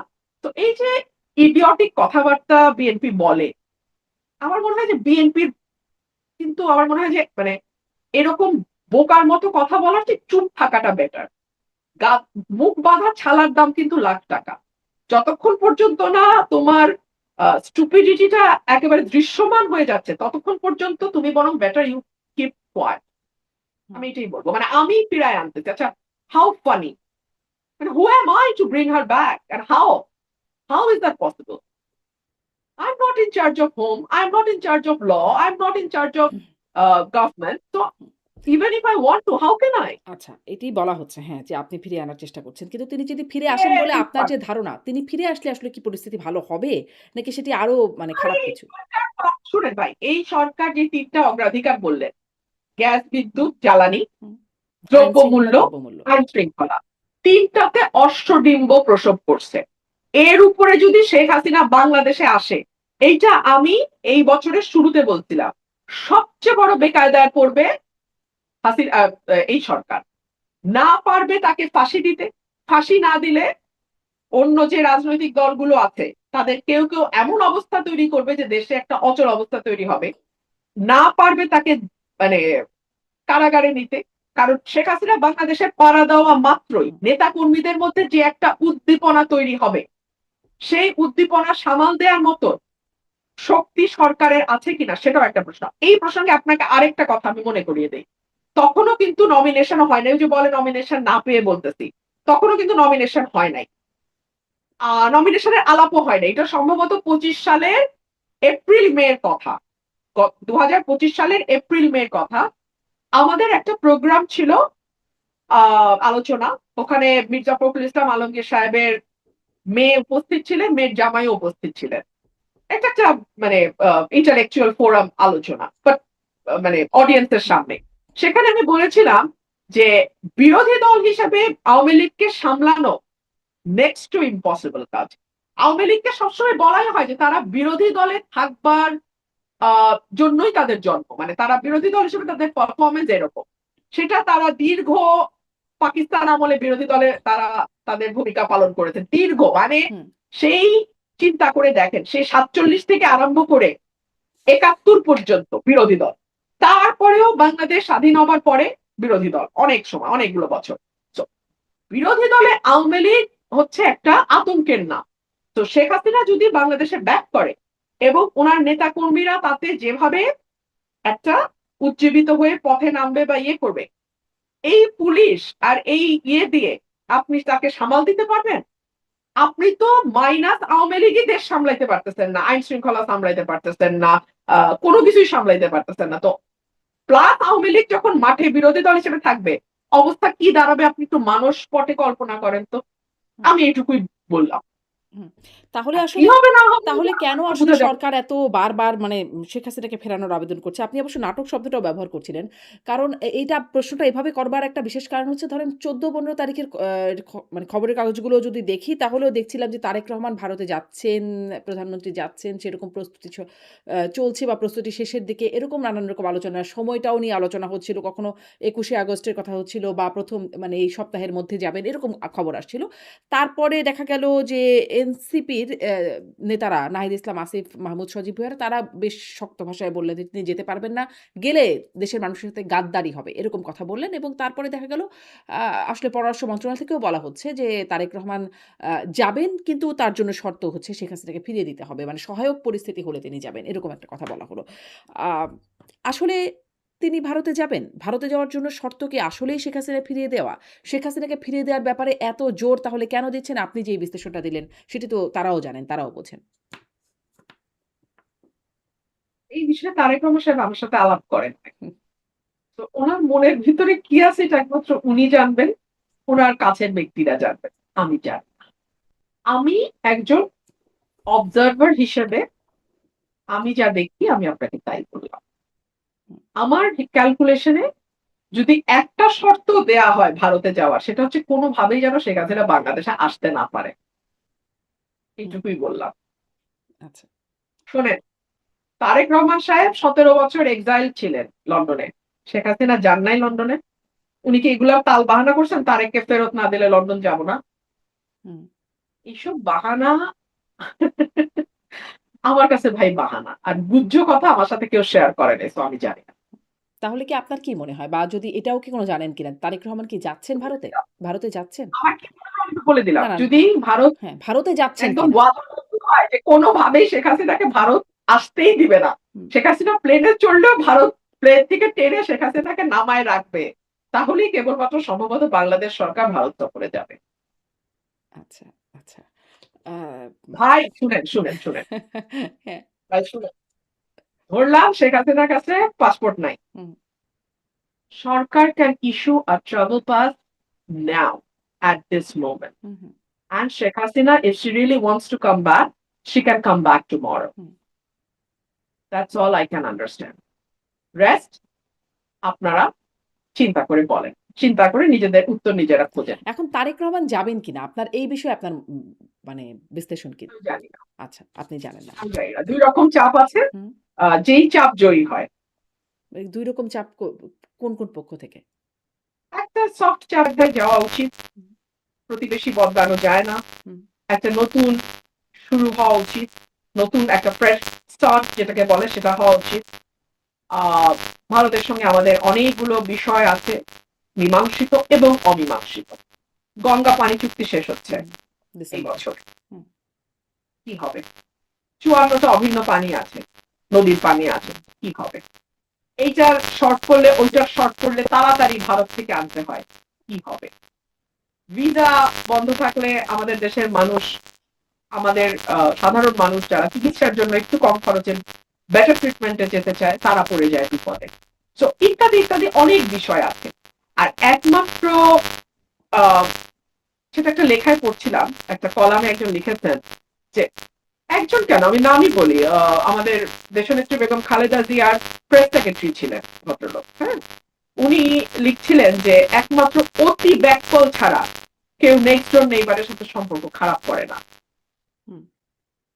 তো এই যে ইডিয়টিক কথাবার্তা বিএনপি বলে, আমার মনে হয় যে বিএনপির, কিন্তু আমার মনে হয় যে মানে এরকম বোকার মতো কথা বলার চেয়ে চুপ থাকাটা বেটার। মুখ বাঁধা ছালার দাম কিন্তু লাখ টাকা। যতক্ষণ পর্যন্ত না তোমার স্টুপিডিটিটা একেবারে দৃশ্যমান হয়ে যাচ্ছে ততক্ষণ পর্যন্ত তুমি বরং বেটার ইউ কিপ কোয়াইট। হুম। আমি এটাই বলবো, মানে আমি ফিরায় আনতে চাই। আচ্ছা, হাউ ফানি, মানে who am I to bring her back end how is that possible? I'm not in charge of home, I'm not in charge of law, I'm not in charge of government, so even if I want to, how can I? আচ্ছা, এটিই বলা হচ্ছে হ্যাঁ, যে আপনি ফিরিয়ে আনার চেষ্টা করছেন। কিন্তু তিনি যদি ফিরে আসেন বলে Very আপনার fun. যে ধারণা, তিনি ফিরে আসলে আসলে কি পরিস্থিতি ভালো হবে? নাকি সেটি আরো মানে খারাপ কিছু? শুনেন ভাই, এই সরকার যে ৩টা অগ্রাধিকার বললেন, গ্যাস, বিদ্যুৎ, জ্বালানি, হুম। আইন শৃঙ্খলা, দ্রব্যমূল্য, দ্রব্যমূল্য। আইন শৃঙ্খলা, ৩টাতে অশ্বডিম্ব প্রসব করছে। এর উপরে যদি শেখ হাসিনা বাংলাদেশে আসে, এইটা আমি এই বছরের শুরুতে বলছিলাম, সবচেয়ে বড় বেকায়দায় পড়বে হাসিনা, এই সরকার। না পারবে তাকে ফাঁসি দিতে, ফাঁসি না দিলে অন্য যে রাজনৈতিক দলগুলো আছে তাদের কেউ কেউ এমন অবস্থা তৈরি করবে যে দেশে একটা অচল অবস্থা তৈরি হবে। না পারবে তাকে মানে কারাগারে নিতে, কারণ শেখ হাসিনা বাংলাদেশে পাড়া দেওয়া মাত্রই হুম। নেতা কর্মীদের মধ্যে যে একটা উদ্দীপনা তৈরি হবে, সেই উদ্দীপনা সামাল দেওয়ার মতো শক্তি সরকারের আছে কিনা সেটাও একটা প্রশ্ন। এই প্রসঙ্গে আপনাকে আরেকটা কথা আমি মনে করিয়ে দিই। তখনও কিন্তু নমিনেশন হয় নাই। ওই যে বলে নমিনেশন না পেয়ে বলতেছি। তখনও কিন্তু নমিনেশন হয় নাই। নমিনেশনের আলাপও হয় নাই। এটা সম্ভবত ২৫ সালের এপ্রিল-মে এর কথা। ২০২৫ সালের এপ্রিল-মে এর কথা। আমাদের একটা প্রোগ্রাম ছিল আলোচনা। ওখানে মির্জা ফখরুল ইসলাম আলমগীর সাহেবের মেয়ে উপস্থিত ছিলেন, মেয়ের জামাইও উপস্থিত ছিলেন। এটা একটা মানে ইন্টেলেকচুয়াল ফোরাম আলোচনা। বাট মানে অডিয়েন্সের সামনে। সেখানে আমি বলেছিলাম যে বিরোধী দল হিসেবে আওয়ামী লীগকে সামলানো নেক্সট টু ইম্পসিবল কাজ। আওয়ামী লীগকে সবসময় বলাই হয় যে তারা বিরোধী দলে থাকবার জন্যই তাদের জন্ম। মানে তারা বিরোধী দল হিসেবে তাদের পারফরমেন্স এরকম। সেটা তারা দীর্ঘ পাকিস্তান আমলে বিরোধী দলে তারা তাদের ভূমিকা পালন করেছেন। দীর্ঘ মানে হুম, সেই চিন্তা করে দেখেন সেই ৪৭ থেকে আরম্ভ করে ৭১ পর্যন্ত বিরোধী দল। তারপরেও বাংলাদেশ স্বাধীন হবার পরে বিরোধী দল অনেক সময় অনেকগুলো বছর। So, বিরোধী দলে আওয়ামী লীগ হচ্ছে একটা আতঙ্কের নাম। তো শেখ হাসিনা যদি বাংলাদেশে ব্যাক করে এবং ওনার নেতা কর্মীরা তাতে যেভাবে একটা উজ্জীবিত হয়ে পথে নামবে বা ইয়ে করবে, এই পুলিশ আর এই ইয়ে দিয়ে আপনি তাকে সামাল দিতে পারবেন? আপনি তো মাইনাস আওয়ামী লীগই দেশ সামলাইতে পারতেছেন না, আইন শৃঙ্খলা সামলাইতে পারতেছেন না, কোনো কিছুই সামলাইতে পারতেছেন না। তো প্লাস আওয়ামী লীগ যখন মাঠে বিরোধী দল হিসেবে থাকবে, অবস্থা কি দাঁড়াবে আপনি একটু মানুষ পটে কল্পনা করেন তো। হুম, আমি এটুকুই বললাম। হুম। তাহলে আর কি আসলে হবে না হবে তাহলে কেন আমার আসলে বোঝা যাবে না। সরকার এত বারবার মানে শেখ হাসিনাকে ফেরানোর আবেদন করছে? আপনি অবশ্য নাটক শব্দটাও ব্যবহার করছিলেন। কারণ এইটা প্রশ্নটা এভাবে করবার একটা বিশেষ কারণ হচ্ছে ধরেন ১৪-১৫ তারিখের মানে খবরের কাগজগুলো যদি দেখি তাহলেও দেখছিলাম যে তারেক রহমান ভারতে যাচ্ছেন, প্রধানমন্ত্রী যাচ্ছেন সেরকম প্রস্তুতি চলছে বা প্রস্তুতি শেষের দিকে এরকম নানান রকম আলোচনা। সময়টাও নিয়ে আলোচনা হচ্ছিল। কখনো ২১শে আগস্টের কথা হচ্ছিল বা ১ম মানে এই সপ্তাহের মধ্যে যাবেন এরকম খবর আসছিল। তারপরে দেখা গেল যে এনসিপির নেতারা নাহিদ ইসলাম, আসিফ মাহমুদ, সজীব ভুইয়ারা তারা বেশ শক্ত ভাষায় বললেন যে তিনি যেতে পারবেন না। গেলে দেশের মানুষের সাথে গাদ্দারি হবে। এরকম কথা বললেন এবং তারপরে দেখা গেল আ আসলে পররাষ্ট্র মন্ত্রণালয় থেকেও বলা হচ্ছে যে তারেক রহমান যাবেন কিন্তু তার জন্য শর্ত হচ্ছে শেখ হাসিনাকে ফিরিয়ে দিতে হবে। মানে সহায়ক পরিস্থিতি হলে তিনি যাবেন। এরকম একটা কথা বলা হলো। আ আসলে তিনি ভারতে যাবেন। ভারতে যাওয়ার জন্য শর্ত কি আসলেই শেখ হাসিনা ফিরিয়ে দেওয়া? শেখ হাসিনাকে ফিরিয়ে দেওয়ার ব্যাপারে এত জোর তাহলে কেন দিচ্ছেন? আপনি যে এই বিশ্লেষণটা দিলেন সেটি তো তারাও জানেন, তারাও বোঝেন। এই বিষয়ে তারেক রহমান সাহেব আমার সাথে আলাপ করেন নাই। হুম, তো ওনার মনের ভিতরে কি আছে এটা একমাত্র উনি জানবেন, ওনার কাছের ব্যক্তিরা জানবেন। আমি জানি না। আমি একজন অবজার্ভার হিসেবে আমি যা দেখি আমি আপনাকে তাই বললাম। হুম, আমার ক্যালকুলেশনে যদি একটা শর্ত দেয়া হয় ভারতে যাওয়ার সেটা হচ্ছে কোনোভাবেই যেন শেখ হাসিনা বাংলাদেশে আসতে না পারে। হুম, এইটুকুই বললাম। আচ্ছা। শোনেন, তারেক রহমান সাহেব ১৭ বছর এক্সাইল ছিলেন লন্ডনে। শেখ হাসিনা যান নাই লন্ডনে। উনি কি এগুলা তাল বাহানা করছেন তারেককে ফেরত না দিলে লন্ডন যাব না? হুম। এইসব বাহানা আমার কাছে ভাই বাহানা। আর গুহ্য কথা আমার সাথে কেউ শেয়ার করে নাই। সো আমি জানি না। তাহলে কি আপনার কি মনে হয়? বা যদি এটাও কি কোনো জানেন কিনা? তারেক রহমান কি যাচ্ছেন ভারতে? ভারতে যাচ্ছেন? আমার কি মনে হয় আমি তো বলে দিলাম। না, না, না। যদি ভারত হ্যাঁ, ভারতে যাচ্ছেন একদম কিনা? ওয়াদাবদ্ধ হয় যে কোনোভাবেই শেখ হাসিনাকে ভারত আসতেই দিবে না। হুম, শেখ হাসিনা প্লেনে চড়লেও ভারত প্লেন থেকে টেনে শেখ হাসিনাকে নামায় রাখবে। তাহলেই কেবলমাত্র সম্ভবত বাংলাদেশ সরকার ভারত সফরে যাবে। আচ্ছা, আচ্ছা। আ ভাই শুনেন। হ্যাঁ, ভাই শুনেন। ধরলাম শেখ হাসিনার কাছে পাসপোর্ট নাই। হুম, সরকার can issue a travel pass now at this moment. Hmm, hmm, And Sheikh Hasina, if she really wants to come back, she can come back tomorrow. Hmm. That's all I can understand. Rest আপনারা চিন্তা করে বলেন। চিন্তা করে নিজেদের উত্তর নিজেরা খোঁজেন। এখন তারেক রহমান যাবেন কিনা? আপনার এই বিষয়ে আপনার মানে বিশ্লেষণ কি? আমি জানি না। আচ্ছা, আপনি জানেন না। আমি জানি না। ২ রকম চাপ আছে। হুম। যেই চাপ জয়ী হয়। এই ২ রকম চাপ কোন পক্ষ থেকে? একটা সফট চাপ দিয়ে যাওয়া উচিত। হুম, প্রতিবেশী বদলানো যায় না। হুম, একটা নতুন শুরু হওয়া উচিত। নতুন একটা ফ্রেশ স্টার্ট যেটাকে বলে সেটা হওয়া উচিত। আ ভারতের সঙ্গে আমাদের অনেকগুলো বিষয় আছে মীমাংসিত এবং অমীমাংসিত। গঙ্গা পানি চুক্তি শেষ হচ্ছে হুম, এই ডিসেম্বরে। বছর। হুম, কি হবে? ৫৪ টা অভিন্ন পানি আছে। নদীর পানি আছে। হুম, কি হবে? এইটার শর্ট করলে ওইটার শর্ট করলে তাড়াতাড়ি ভারত থেকে আনতে হয়, কি হবে? ভিসা বন্ধ থাকলে আমাদের দেশের মানুষ, আমাদের সাধারণ মানুষ যারা চিকিৎসার জন্য একটু কম খরচে বেটার ট্রিটমেন্টে যেতে চায় তারা পড়ে যায় বিপদে। তো ইত্যাদি ইত্যাদি অনেক বিষয় আছে। আর একমাত্র আহ, সেটা একটা লেখায় পড়ছিলাম, একটা কলামে একজন লিখেছেন যে একজন কেন, আমি নামই বলি, আমাদের দেশনেত্রী বেগম খালেদা জিয়ার প্রেস সেক্রেটারি ছিলেন ভদ্রলোক, হ্যাঁ। উনি লিখছিলেন যে একমাত্র অতি ব্যাককল ছাড়া কেউ নেক্সট ডোর নেইবারের সাথে সম্পর্ক খারাপ করে না। হুম,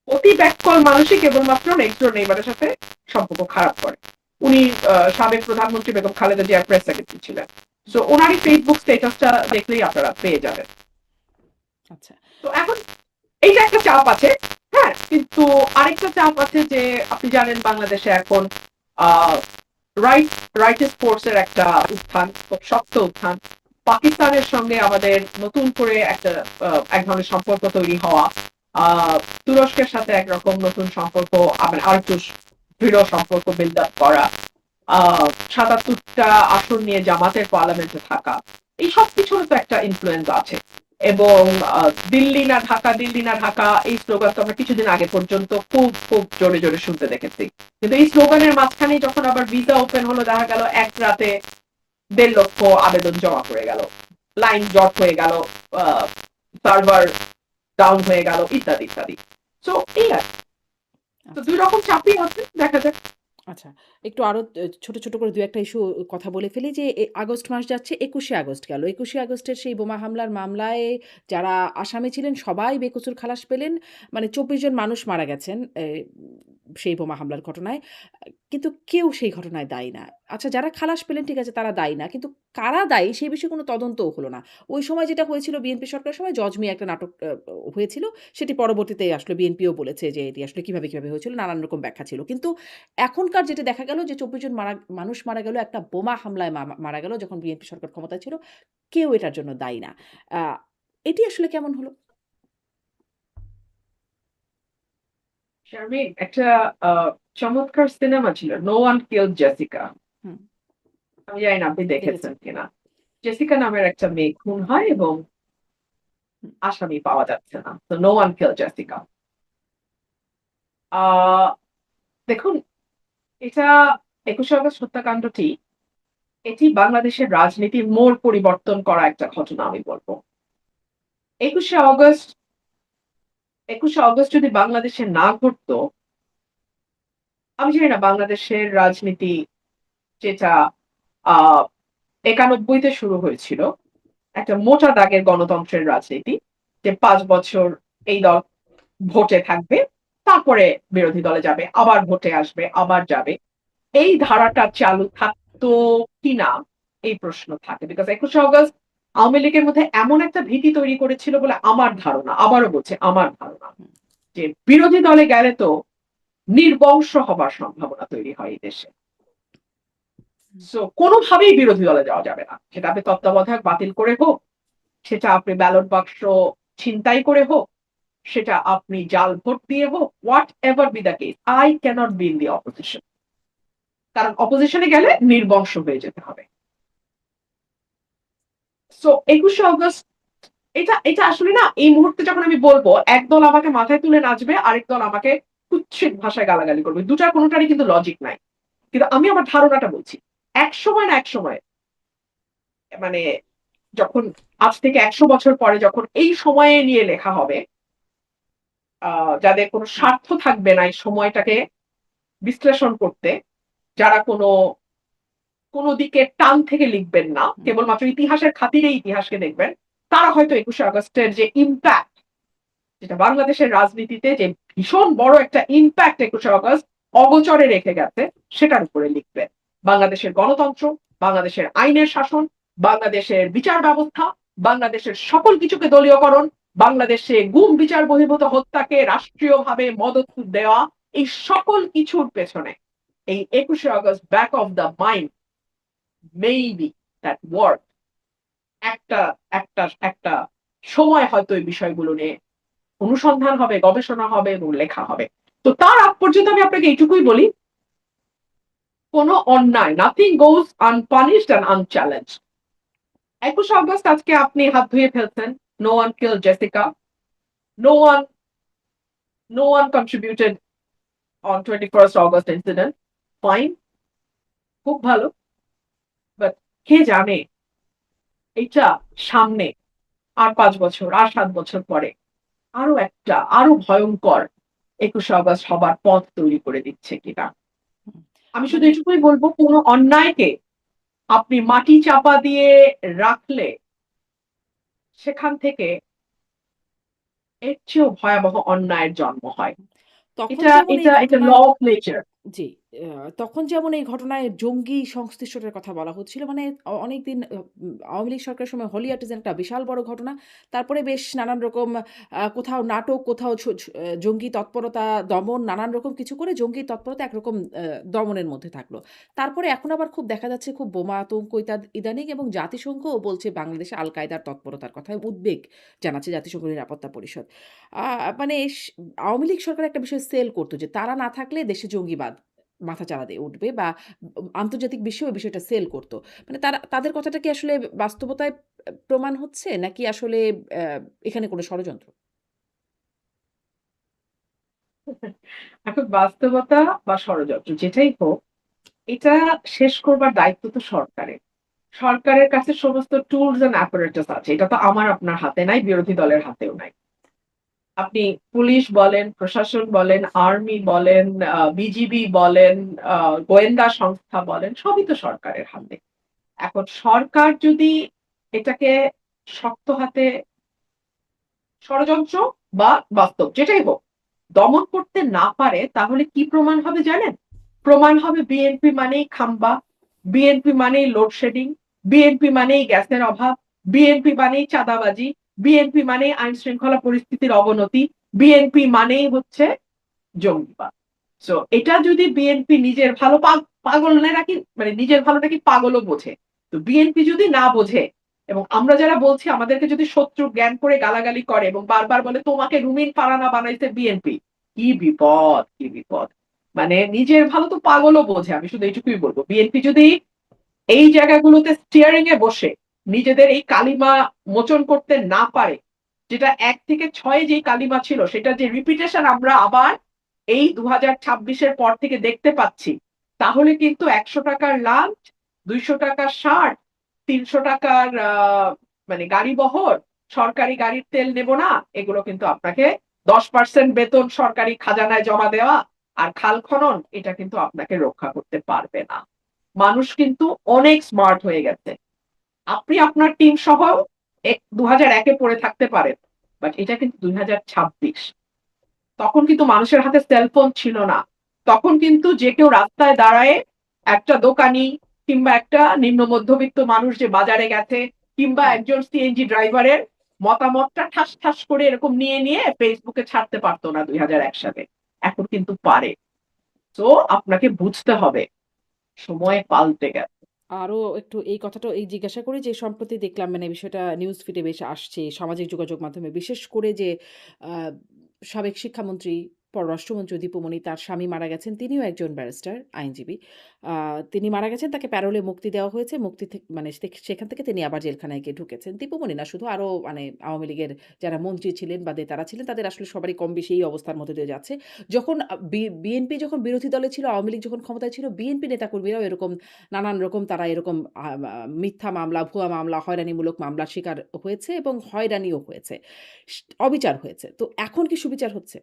অতি ব্যাককল মানুষই কেবলমাত্র নেক্সট ডোর নেইবারের সাথে সম্পর্ক খারাপ করে। উনি সাবেক প্রধানমন্ত্রী বেগম খালেদা জিয়ার প্রেস সেক্রেটারি ছিলেন। তো ওনারই ফেসবুক স্ট্যাটাসটা দেখলেই আপনারা পেয়ে যাবেন। আচ্ছা। তো এখন এইটা একটা চাপ আছে, হ্যাঁ, কিন্তু আরেকটা চাপ আছে যে আপনি জানেন বাংলাদেশে এখন আহ রাইট রাইট স্পোর্টস এর একটা উত্থান, খুব শক্ত উত্থান। পাকিস্তানের সঙ্গে আমাদের নতুন করে একটা এক ধরনের সম্পর্ক তৈরি হওয়া, তুরস্কের সাথে একরকম নতুন সম্পর্ক, আবার আর একটু দৃঢ় সম্পর্ক বিল্ড আপ করা, ৭৭টা আসন নিয়ে জামাতের পার্লামেন্টে থাকা, এই সব কিছুর তো একটা ইনফ্লুয়েন্স আছে। এবং দিল্লি না ঢাকা, দিল্লি না ঢাকা, এই স্লোগান তো আমরা কিছুদিন আগে পর্যন্ত খুব খুব জোরে জোরে শুনতে দেখেছি। কিন্তু এই স্লোগানের মাঝখানে যখন আবার ভিসা ওপেন হলো, দেখা গেল এক রাতে ১.৫ লক্ষ আবেদন জমা পড়ে গেল, লাইন জট হয়ে গেল, সার্ভার ডাউন হয়ে গেল, ইত্যাদি ইত্যাদি। তো এই আর কি। তো আচ্ছা। দুই রকম চাপই আছে, দেখা যাক। আচ্ছা, একটু আরো ছোট, ছোট করে ২-১ টা ইস্যু কথা বলে ফেলি যে আগস্ট মাস যাচ্ছে, ২১শে আগস্ট গেল। ২১শে আগস্টের সেই বোমা হামলার মামলায় যারা আসামি ছিলেন সবাই বেকসুর খালাস পেলেন। মানে ২৪ জন মানুষ মারা গেছেন সেই বোমা হামলার ঘটনায়। কিন্তু কেউ সেই ঘটনায় দায়ী না। আচ্ছা, যারা খালাস পেলেন ঠিক আছে তারা দায়ী না। কিন্তু কারা দায়ী সেই বিষয়ে কোনো তদন্তও হলো না। ওই সময় যেটা হয়েছিল বিএনপি সরকারের সময় জজ মিয়া একটা নাটক হয়েছিল। সেটি পরবর্তীতে আসলে বিএনপিও বলেছে যে এটি আসলে কিভাবে, কিভাবে হয়েছিল, নানান রকম ব্যাখ্যা ছিল। কিন্তু এখনকার যেটা দেখা গেল যে ২৪ জন মানুষ মারা গেল একটা বোমা হামলায় মারা গেল যখন বিএনপি সরকার ক্ষমতায় ছিল। কেউ এটার জন্য দায়ী না। আ এটি আসলে কেমন হলো? শারমিন, একটা চমৎকার সিনেমা ছিল নো ওয়ান কিল্ড জেসিকা। হুম, আমি জানি না আপনি দেখেছি। দেখেছেন কিনা। জেসিকা নামের একটা মেয়ে খুন হয় এবং হুম, আসামি পাওয়া যাচ্ছে না, তো নো ওয়ান কিল্ড জেসিকা। আহ দেখুন, এটা ২১শে আগস্ট হত্যাকাণ্ডটি, এটি বাংলাদেশের রাজনীতির মোড় পরিবর্তন করা একটা ঘটনা আমি বলবো। ২১শে আগস্ট ২১শে আগস্ট যদি বাংলাদেশে না ঘটতো, আমি জানি না বাংলাদেশের রাজনীতি, যেটা আহ ৯১-তে শুরু হয়েছিল, একটা মোটা দাগের গণতন্ত্রের রাজনীতি, যে ৫ বছর এই দল ভোটে থাকবে, তারপরে বিরোধী দলে যাবে, আবার ভোটে আসবে, আবার যাবে, এই ধারাটা চালু থাকতো কিনা এই প্রশ্ন থাকে। বিকজ ২১শে আগস্ট আওয়ামী লীগের মধ্যে এমন একটা ভীতি তৈরি করেছিল বলে আমার ধারণা, আবারও বলছে আমার ধারণা, হুম, যে বিরোধী দলে গেলে তো নির্বংশ হবার সম্ভাবনা তৈরি হয় এই দেশে। হুম, সো কোনোভাবেই বিরোধী দলে যাওয়া যাবে না, সেটা আপনি তত্ত্বাবধায়ক বাতিল করে হোক, সেটা আপনি ব্যালট বাক্স ছিনতাই করে হোক, সেটা আপনি জাল ভোট দিয়ে হোক, whatever be the case, I cannot be in the opposition. কারণ অপোজিশনে গেলে নির্বংশ হয়ে যেতে হবে। সো ২১শে আগস্ট, এটা এটা আসলে না, এই মুহূর্তে যখন আমি বলবো একদল আমাকে মাথায় তুলে নাচবে, আরেক দল আমাকে কুৎসিত ভাষায় গালাগালি করবে, দুটার কোনোটারই কিন্তু লজিক নাই। কিন্তু আমি আমার ধারণাটা বলছি। এক সময় না এক সময়, মানে যখন আজ থেকে ১০০ বছর পরে যখন এই সময়ে নিয়ে লেখা হবে, যাদের কোনো হুম, স্বার্থ থাকবে না এই সময়টাকে বিশ্লেষণ করতে, যারা কোনো কোনো দিকে টান থেকে লিখবেন না, হুম, কেবলমাত্র ইতিহাসের খাতিরে ইতিহাসকে দেখবেন, তারা হয়তো ২১শে আগস্টের যে ইম্প্যাক্ট, যেটা বাংলাদেশের রাজনীতিতে যে ভীষণ বড় একটা ইম্প্যাক্ট ২১শে আগস্ট অগোচরে রেখে গেছে, সেটার উপরে লিখবেন। বাংলাদেশের গণতন্ত্র, বাংলাদেশের আইনের শাসন, বাংলাদেশের বিচার ব্যবস্থা, বাংলাদেশের সকল কিছুকে দলীয়করণ, বাংলাদেশে গুম বিচার বহির্ভূত হত্যাকে রাষ্ট্রীয়ভাবে মদত দেওয়া, এই সকল কিছুর পেছনে এই ২১শে August back of the mind, maybe that word, একটা একটা একটা সময় হয়তো এই বিষয়গুলো নিয়ে অনুসন্ধান হবে, গবেষণা হবে এবং লেখা হবে। তো তার আগ পর্যন্ত আমি আপনাকে এইটুকুই বলি, কোনো অন্যায়, nothing goes unpunished and unchallenged. ২১ August আজকে আপনি হাত ধুয়ে ফেলছেন। No one kill Jessica, no one no one contributed on 21st August incident. Fine, খুব ভালো। বাট কে জানে এটা সামনে আর ৫ বছর আর ৭ বছর পরে আরো ভয়ংকর ২১ অগস্ট হবার পথ তৈরি করে দিচ্ছে কিনা। হুম। আমি শুধু মানে এটুকুই বলবো, কোনো অন্যায়কে আপনি মাটি চাপা দিয়ে রাখলে সেখান থেকে এর চেয়েও ভয়াবহ অন্যায়ের জন্ম হয়। তখন এটা যেমন এই এটা এটা ল ঘটনার অফ নেচার। জি, তখন যেমন এই ঘটনায় জঙ্গি সংশ্লিষ্টতার কথা বলা হচ্ছিল। মানে অনেকদিন আওয়ামী লীগ সরকারের সময় হলি আর্টিজান একটা বিশাল বড় ঘটনা। তারপরে বেশ নানান রকম কোথাও নাটক, কোথাও ছ ছ জঙ্গি তৎপরতা দমন, নানান রকম কিছু করে জঙ্গি তৎপরতা একরকম দমনের মধ্যে থাকলো। তারপরে এখন আবার খুব দেখা যাচ্ছে খুব বোমা আতঙ্ক ইদানিং এবং জাতিসংঘও বলছে বাংলাদেশে আল কায়দার তৎপরতার কথায় উদ্বেগ জানাচ্ছে জাতিসংঘ নিরাপত্তা পরিষদ। আ মানে আওয়ামী লীগ সরকার একটা বিষয় সেল করত যে তারা না থাকলে দেশে জঙ্গিবাদ মাথাচাড়া দিয়ে উঠবে বা আন্তর্জাতিক বিশ্বেও এই বিষয়টা সেল করত। মানে তাদের কথাটা কি আসলে বাস্তবতায় প্রমাণ হচ্ছে নাকি আসলে এখানে কোনো ষড়যন্ত্র? এখন বাস্তবতা বা ষড়যন্ত্র যেটাই হোক, এটা শেষ করবার দায়িত্ব তো সরকারের। সরকারের কাছে সমস্ত টুলস অ্যান্ড অ্যাপারেটাস আছে। এটা তো আমার আপনার হাতে নাই, বিরোধী দলের হাতেও নাই। আপনি পুলিশ বলেন, প্রশাসন বলেন, আর্মি বলেন, বিজিবি বলেন, গোয়েন্দা সংস্থা বলেন, সবই তো সরকারের হাতে। এখন সরকার যদি এটাকে শক্ত হাতে ষড়যন্ত্র বা বাস্তব যেটাই হোক দমন করতে না পারে, তাহলে কি প্রমাণ হবে জানেন? প্রমাণ হবে বিএনপি মানেই খাম্বা, বিএনপি মানেই লোডশেডিং, বিএনপি মানেই গ্যাসের অভাব, বিএনপি মানেই চাঁদাবাজি, বিএনপি মানেই আইন শৃঙ্খলা পরিস্থিতির অবনতি, বিএনপি মানেই হচ্ছে জঙ্গিবাদ। সো এটা যদি বিএনপি নিজের ভালো পাগলেরা কি মানে নিজের ভালোটা কি পাগলও বোঝে। তো বিএনপি যদি না বোঝে এবং আমরা যারা বলছি আমাদেরকে যদি শত্রু জ্ঞান করে গালাগালি করে এবং বারবার বলে তোমাকে রুমিন ফারানা বানাইছে বিএনপি, কি বিপদ, কি বিপদ। মানে নিজের ভালো তো পাগলও বোঝে। আমি শুধু এইটুকুই বলবো, বিএনপি যদি এই জায়গাগুলোতে স্টিয়ারিং এ বসে নিজেদের এই কালিমা মোচন করতে না পারে, যেটা ১ থেকে ৬ যেই কালিমা ছিল সেটা যে রিপিটেশন আমরা আবার এই ২০২৬ পর থেকে দেখতে পাচ্ছি, তাহলে কিন্তু ১০০ টাকার লাঞ্চ, ২০০ টাকার শার্ট, ৩০০ টাকার মানে গাড়ি বহর, সরকারি গাড়ির তেল নেব না, এগুলো কিন্তু আপনাকে ১০% বেতন সরকারি খাজানায় জমা দেওয়া আর খাল খনন এটা কিন্তু আপনাকে রক্ষা করতে পারবে না। মানুষ কিন্তু অনেক স্মার্ট হয়ে গেছে। আপনি আপনার টিম সহ ২০০১ এ পড়ে থাকতে পারেন, বাট এটা কিন্তু ২০২৬। তখন কিন্তু মানুষের হাতে সেলফোন ছিল না। তখন কিন্তু যে কেউ রাস্তায় দাঁড়ায় একটা দোকানি কিংবা একটা নিম্ন মধ্যবিত্ত মানুষ যে বাজারে গেছে কিংবা হুম। একজন সিএনজি ড্রাইভারের মতামতটা ঠাস ঠাস করে এরকম নিয়ে নিয়ে ফেসবুকে ছাড়তে পারতো না ২০০১ সালে। এখন কিন্তু পারে। তো আপনাকে বুঝতে হবে সময় পাল্টে গেছে। আরো একটু এই কথাটাও জিজ্ঞাসা করি যে সম্প্রতি দেখলাম মানে বিষয়টা নিউজ ফিডে বেশ আসছে সামাজিক যোগাযোগ মাধ্যমে। বিশেষ করে যে আ সাবেক শিক্ষামন্ত্রী, পররাষ্ট্রমন্ত্রী দীপুমণি তার স্বামী মারা গেছেন। তিনিও একজন ব্যারিস্টার, আইনজীবী। আ তিনি মারা গেছেন, তাকে প্যারোলে মুক্তি দেওয়া হয়েছে। মুক্তি মানে সেখান থেকে তিনি আবার জেলখানায় গিয়ে ঢুকেছেন। দীপুমণি না শুধু আরো মানে আওয়ামী লীগের যারা মন্ত্রী ছিলেন বা নেতারা ছিলেন তাদের আসলে সবারই কম বেশি এই অবস্থার মধ্যে দিয়ে যাচ্ছে। যখন বিএনপি যখন বিরোধী দলে ছিল, আওয়ামী লীগ যখন ক্ষমতায় ছিল, বিএনপি নেতাকর্মীরাও এরকম নানান রকম তারা এরকম আ মা মিথ্যা মামলা, ভুয়া মামলা, হয়রানিমূলক মামলার শিকার হয়েছে এবং হয়রানিও হয়েছে। অবিচার হয়েছে। তো এখন কি সুবিচার হচ্ছে?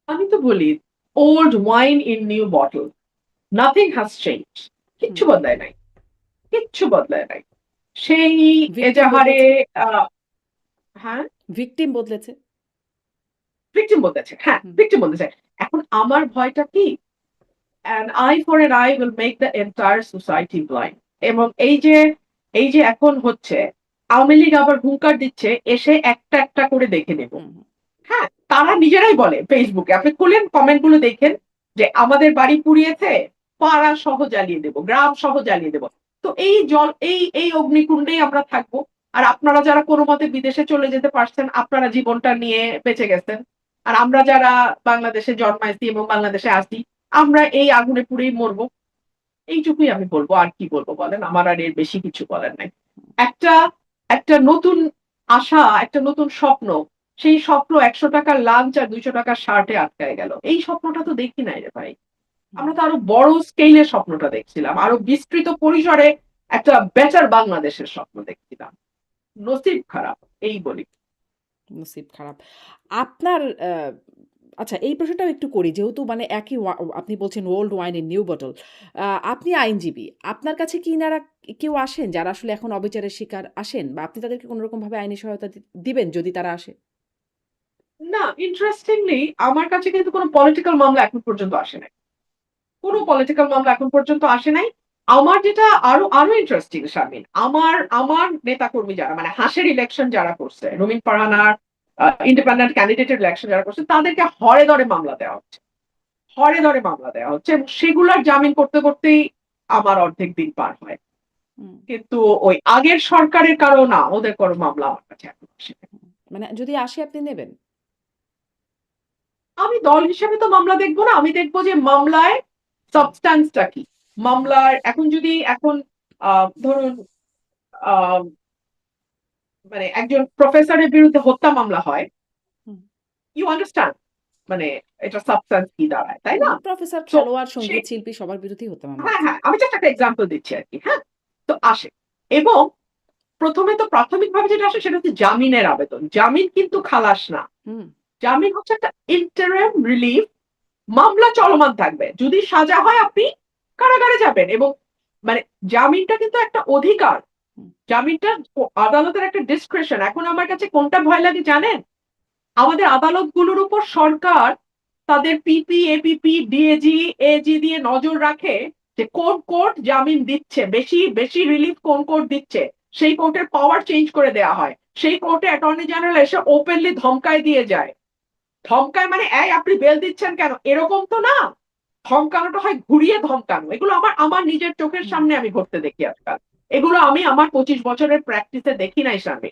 আমি তো বলি old wine in new bottle, nothing has change. কিচ্ছু হুম। বদলায় নাই, কিচ্ছু বদলায় নাই। সেই ভিকটিম এজাহারে বদলেছে, আহ, হ্যাঁ, ভিকটিম বদলেছে। ভিকটিম বলতেছে, হ্যাঁ হুম, ভিকটিম বলতেছে। এখন আমার ভয়টা কি, an eye for an eye will make the entire society blind। এবং এই যে এখন হচ্ছে আওয়ামী লীগ আবার হুঙ্কার দিচ্ছে এসে একটা একটা করে দেখে নেব। হুম, হুম, হ্যাঁ, তারা নিজেরাই বলে ফেসবুকে, আপনি খুলেন কমেন্ট গুলো দেখেন যে আমাদের বাড়ি পুড়িয়েছে, পাড়া সহ জ্বালিয়ে দেব, গ্রাম সহ জ্বালিয়ে দেব। তো এই জল এই অগ্নিকুণ্ডেই আমরা থাকবো। আর আপনারা যারা কোনো মতে বিদেশে চলে যেতে পারছেন আপনারা জীবনটা নিয়ে বেঁচে গেছেন। আর আমরা যারা বাংলাদেশে জন্মাইছি এবং বাংলাদেশে আসি আমরা এই আগুনে পুড়েই মরবো। এইটুকুই আমি বলবো। আর কি বলবো বলেন? আমার আর এর বেশি কিছু বলার নাই। একটা একটা নতুন আশা, একটা নতুন স্বপ্ন। সেই স্বপ্ন ৳১০০ লাঞ্চ আর ৳২০০ শার্টে আটকায় গেল। এই স্বপ্নটা তো দেখি নাই রে ভাই। হুম, আমরা তো আরো বড় স্কেলে স্বপ্নটা দেখছিলাম। আরো বিস্তৃত পরিসরে একটা বেটার বাংলাদেশের স্বপ্ন দেখছিলাম। নসিব খারাপ এই বলি। নসিব খারাপ। আপনার আচ্ছা এই প্রশ্নটাও একটু করি। যেহেতু মানে একই আপনি বলছেন old wine in new bottle. আপনি আইনজীবী। আপনার কাছে কি ইনারা কেউ আসেন যারা আসলে এখন অবিচারের শিকার আসেন? বা আপনি তাদেরকে কোন রকমভাবে আইনি সহায়তা দিবেন যদি তারা আসে? না, ইন্টারেস্টিংলি আমার কাছে কিন্তু কোন পলিটিক্যাল মামলা এখন পর্যন্ত আসে নাই। কোন হুম, পলিটিক্যাল মামলা এখন পর্যন্ত আসে নাই। আমার যেটা আরো আরো ইন্টারেস্টিং শারমিন, আমার নেতাকর্মী যারা মানে হাসের ইলেকশন যারা করছে, রুমিন হুম, ফারহানার ইন্ডিপেন্ডেন্ট ক্যান্ডিডেটের ইলেকশন যারা করছে তাদেরকে হরে ধরে মামলা দেওয়া হচ্ছে। হরে ধরে মামলা দেওয়া হচ্ছে এবং সেগুলার জামিন করতে করতেই আমার অর্ধেক দিন পার হয়। হুম, কিন্তু ওই আগের সরকারের কারো না, ওদের কোনো মামলা আমার কাছে এখন আসে নাই। হুম। মানে যদি আসে আপনি নেবেন? আমি দল হিসেবে তো মামলা দেখবো না। আমি দেখবো যে মামলায় হুম, সাবস্ট্যান্সটা কি? মামলার এখন যদি এখন ধরুন আ মানে একজন প্রফেসরের বিরুদ্ধে হত্যা মামলা হয়, হুম, ইউ আন্ডারস্ট্যান্ড? মানে এটা সাবস্ট্যান্স কি দাঁড়ায়, তাই হুম। না? প্রফেসর, সো খেলোয়াড়, সে সঙ্গীত শিল্পী সবার বিরুদ্ধেই হত্যা মামলা হ্যাঁ, আছে। হ্যাঁ, আমি জাস্ট একটা এক্সাম্পল দিচ্ছি আরকি, হ্যাঁ? তো আসে এবং ১ম এ তো প্রাথমিকভাবে যেটা আসে সেটা হচ্ছে জামিনের আবেদন। জামিন কিন্তু খালাস না। হুম, জামিন হচ্ছে একটা ইন্টারিম রিলিফ। মামলা চলমান থাকবে। যদি সাজা হয় আপনি কারাগারে যাবেন এবং মানে জামিনটা কিন্তু একটা অধিকার। হুম, জামিনটা আদালতের একটা ডিসক্রিশন। এখন আমার কাছে কোনটা ভয় লাগে জানেন? আমাদের আদালতগুলোর উপর সরকার তাদের পিপি, এপিপি, ডিএজি, এজি দিয়ে নজর রাখে যে কোন কোর্ট জামিন দিচ্ছে, বেশি বেশি রিলিফ কোন কোর্ট দিচ্ছে। সেই কোর্টের পাওয়ার চেঞ্জ করে দেয়া হয়। সেই কোর্টে অ্যাটর্নি জেনারেল এসে ওপেনলি ধমকায় দিয়ে যায়। ধমকায় মানে এই আপনি বেল দিচ্ছেন কেন? এরকম তো না। ধমকানোটা হয় ঘুরিয়ে ধমকানো। এগুলো আমার আমার নিজের চোখের হুম, সামনে আমি ঘটতে দেখি আজকাল। এগুলো আমি আমার ২৫ বছরের প্র্যাকটিসে দেখি নাই স্বামী।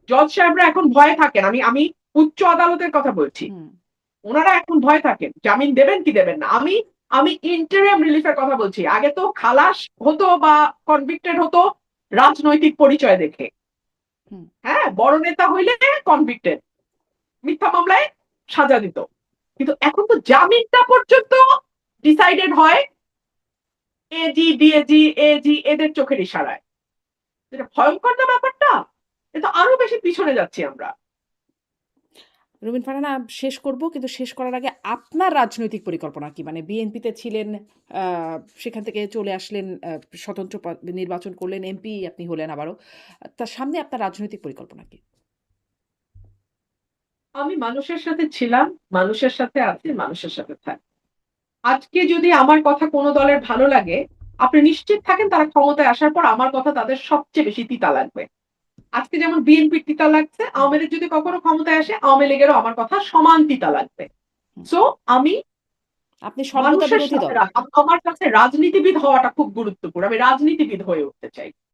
জজ সাহেবরা এখন ভয়ে থাকেন। আমি আমি উচ্চ আদালতের কথা বলছি। হুম, উনারা এখন ভয় থাকেন। জামিন দেবেন কি দেবেন না। আমি আমি ইন্টারিম রিলিফ এর কথা বলছি। আগে তো খালাস হতো বা কনভিক্টেড হতো রাজনৈতিক পরিচয় দেখে। হুম। হ্যাঁ? বড় নেতা হইলে কনভিক্টেড। মিথ্যা মামলায় সাজা দিত। কিন্তু এখন তো জামিনটা পর্যন্ত ডিসাইডেড হয় এজি, ডিএজি, এজি এদের চোখের ইশারায়। এটা ভয়ংকর না ব্যাপারটা? এটা আরো বেশি পিছনে যাচ্ছি আমরা। রুমিন ফারহানা, শেষ করব। কিন্তু শেষ করার আগে আপনার রাজনৈতিক পরিকল্পনা কি? মানে বিএনপিতে ছিলেন, আ সেখান থেকে চলে আসলেন, স্বতন্ত্র নির্বাচন করলেন, এমপি আপনি হলেন আবারও। তার সামনে আপনার রাজনৈতিক পরিকল্পনা কি? আমি মানুষের সাথে ছিলাম, মানুষের সাথে আছি, মানুষের সাথে থাকি। আজকে যদি আমার কথা কোন দলের ভালো লাগে, আপনি নিশ্চিত থাকেন তারা ক্ষমতায় আসার পর আমার কথা তাদের সবচেয়ে বেশি তিতা লাগবে। আজকে যেমন বিএনপির তিতা লাগছে, হুম, আওয়ামী লীগ যদি কখনো ক্ষমতায় আসে, আওয়ামী লীগেরও আমার কথা সমান তিতা লাগবে। হুম। সো আমি আপনি সর্বদা মানুষের বিরোধী সাথে দল। আমার কাছে রাজনীতিবিদ হওয়াটা খুব গুরুত্বপূর্ণ। আমি রাজনীতিবিদ হয়ে উঠতে চাই।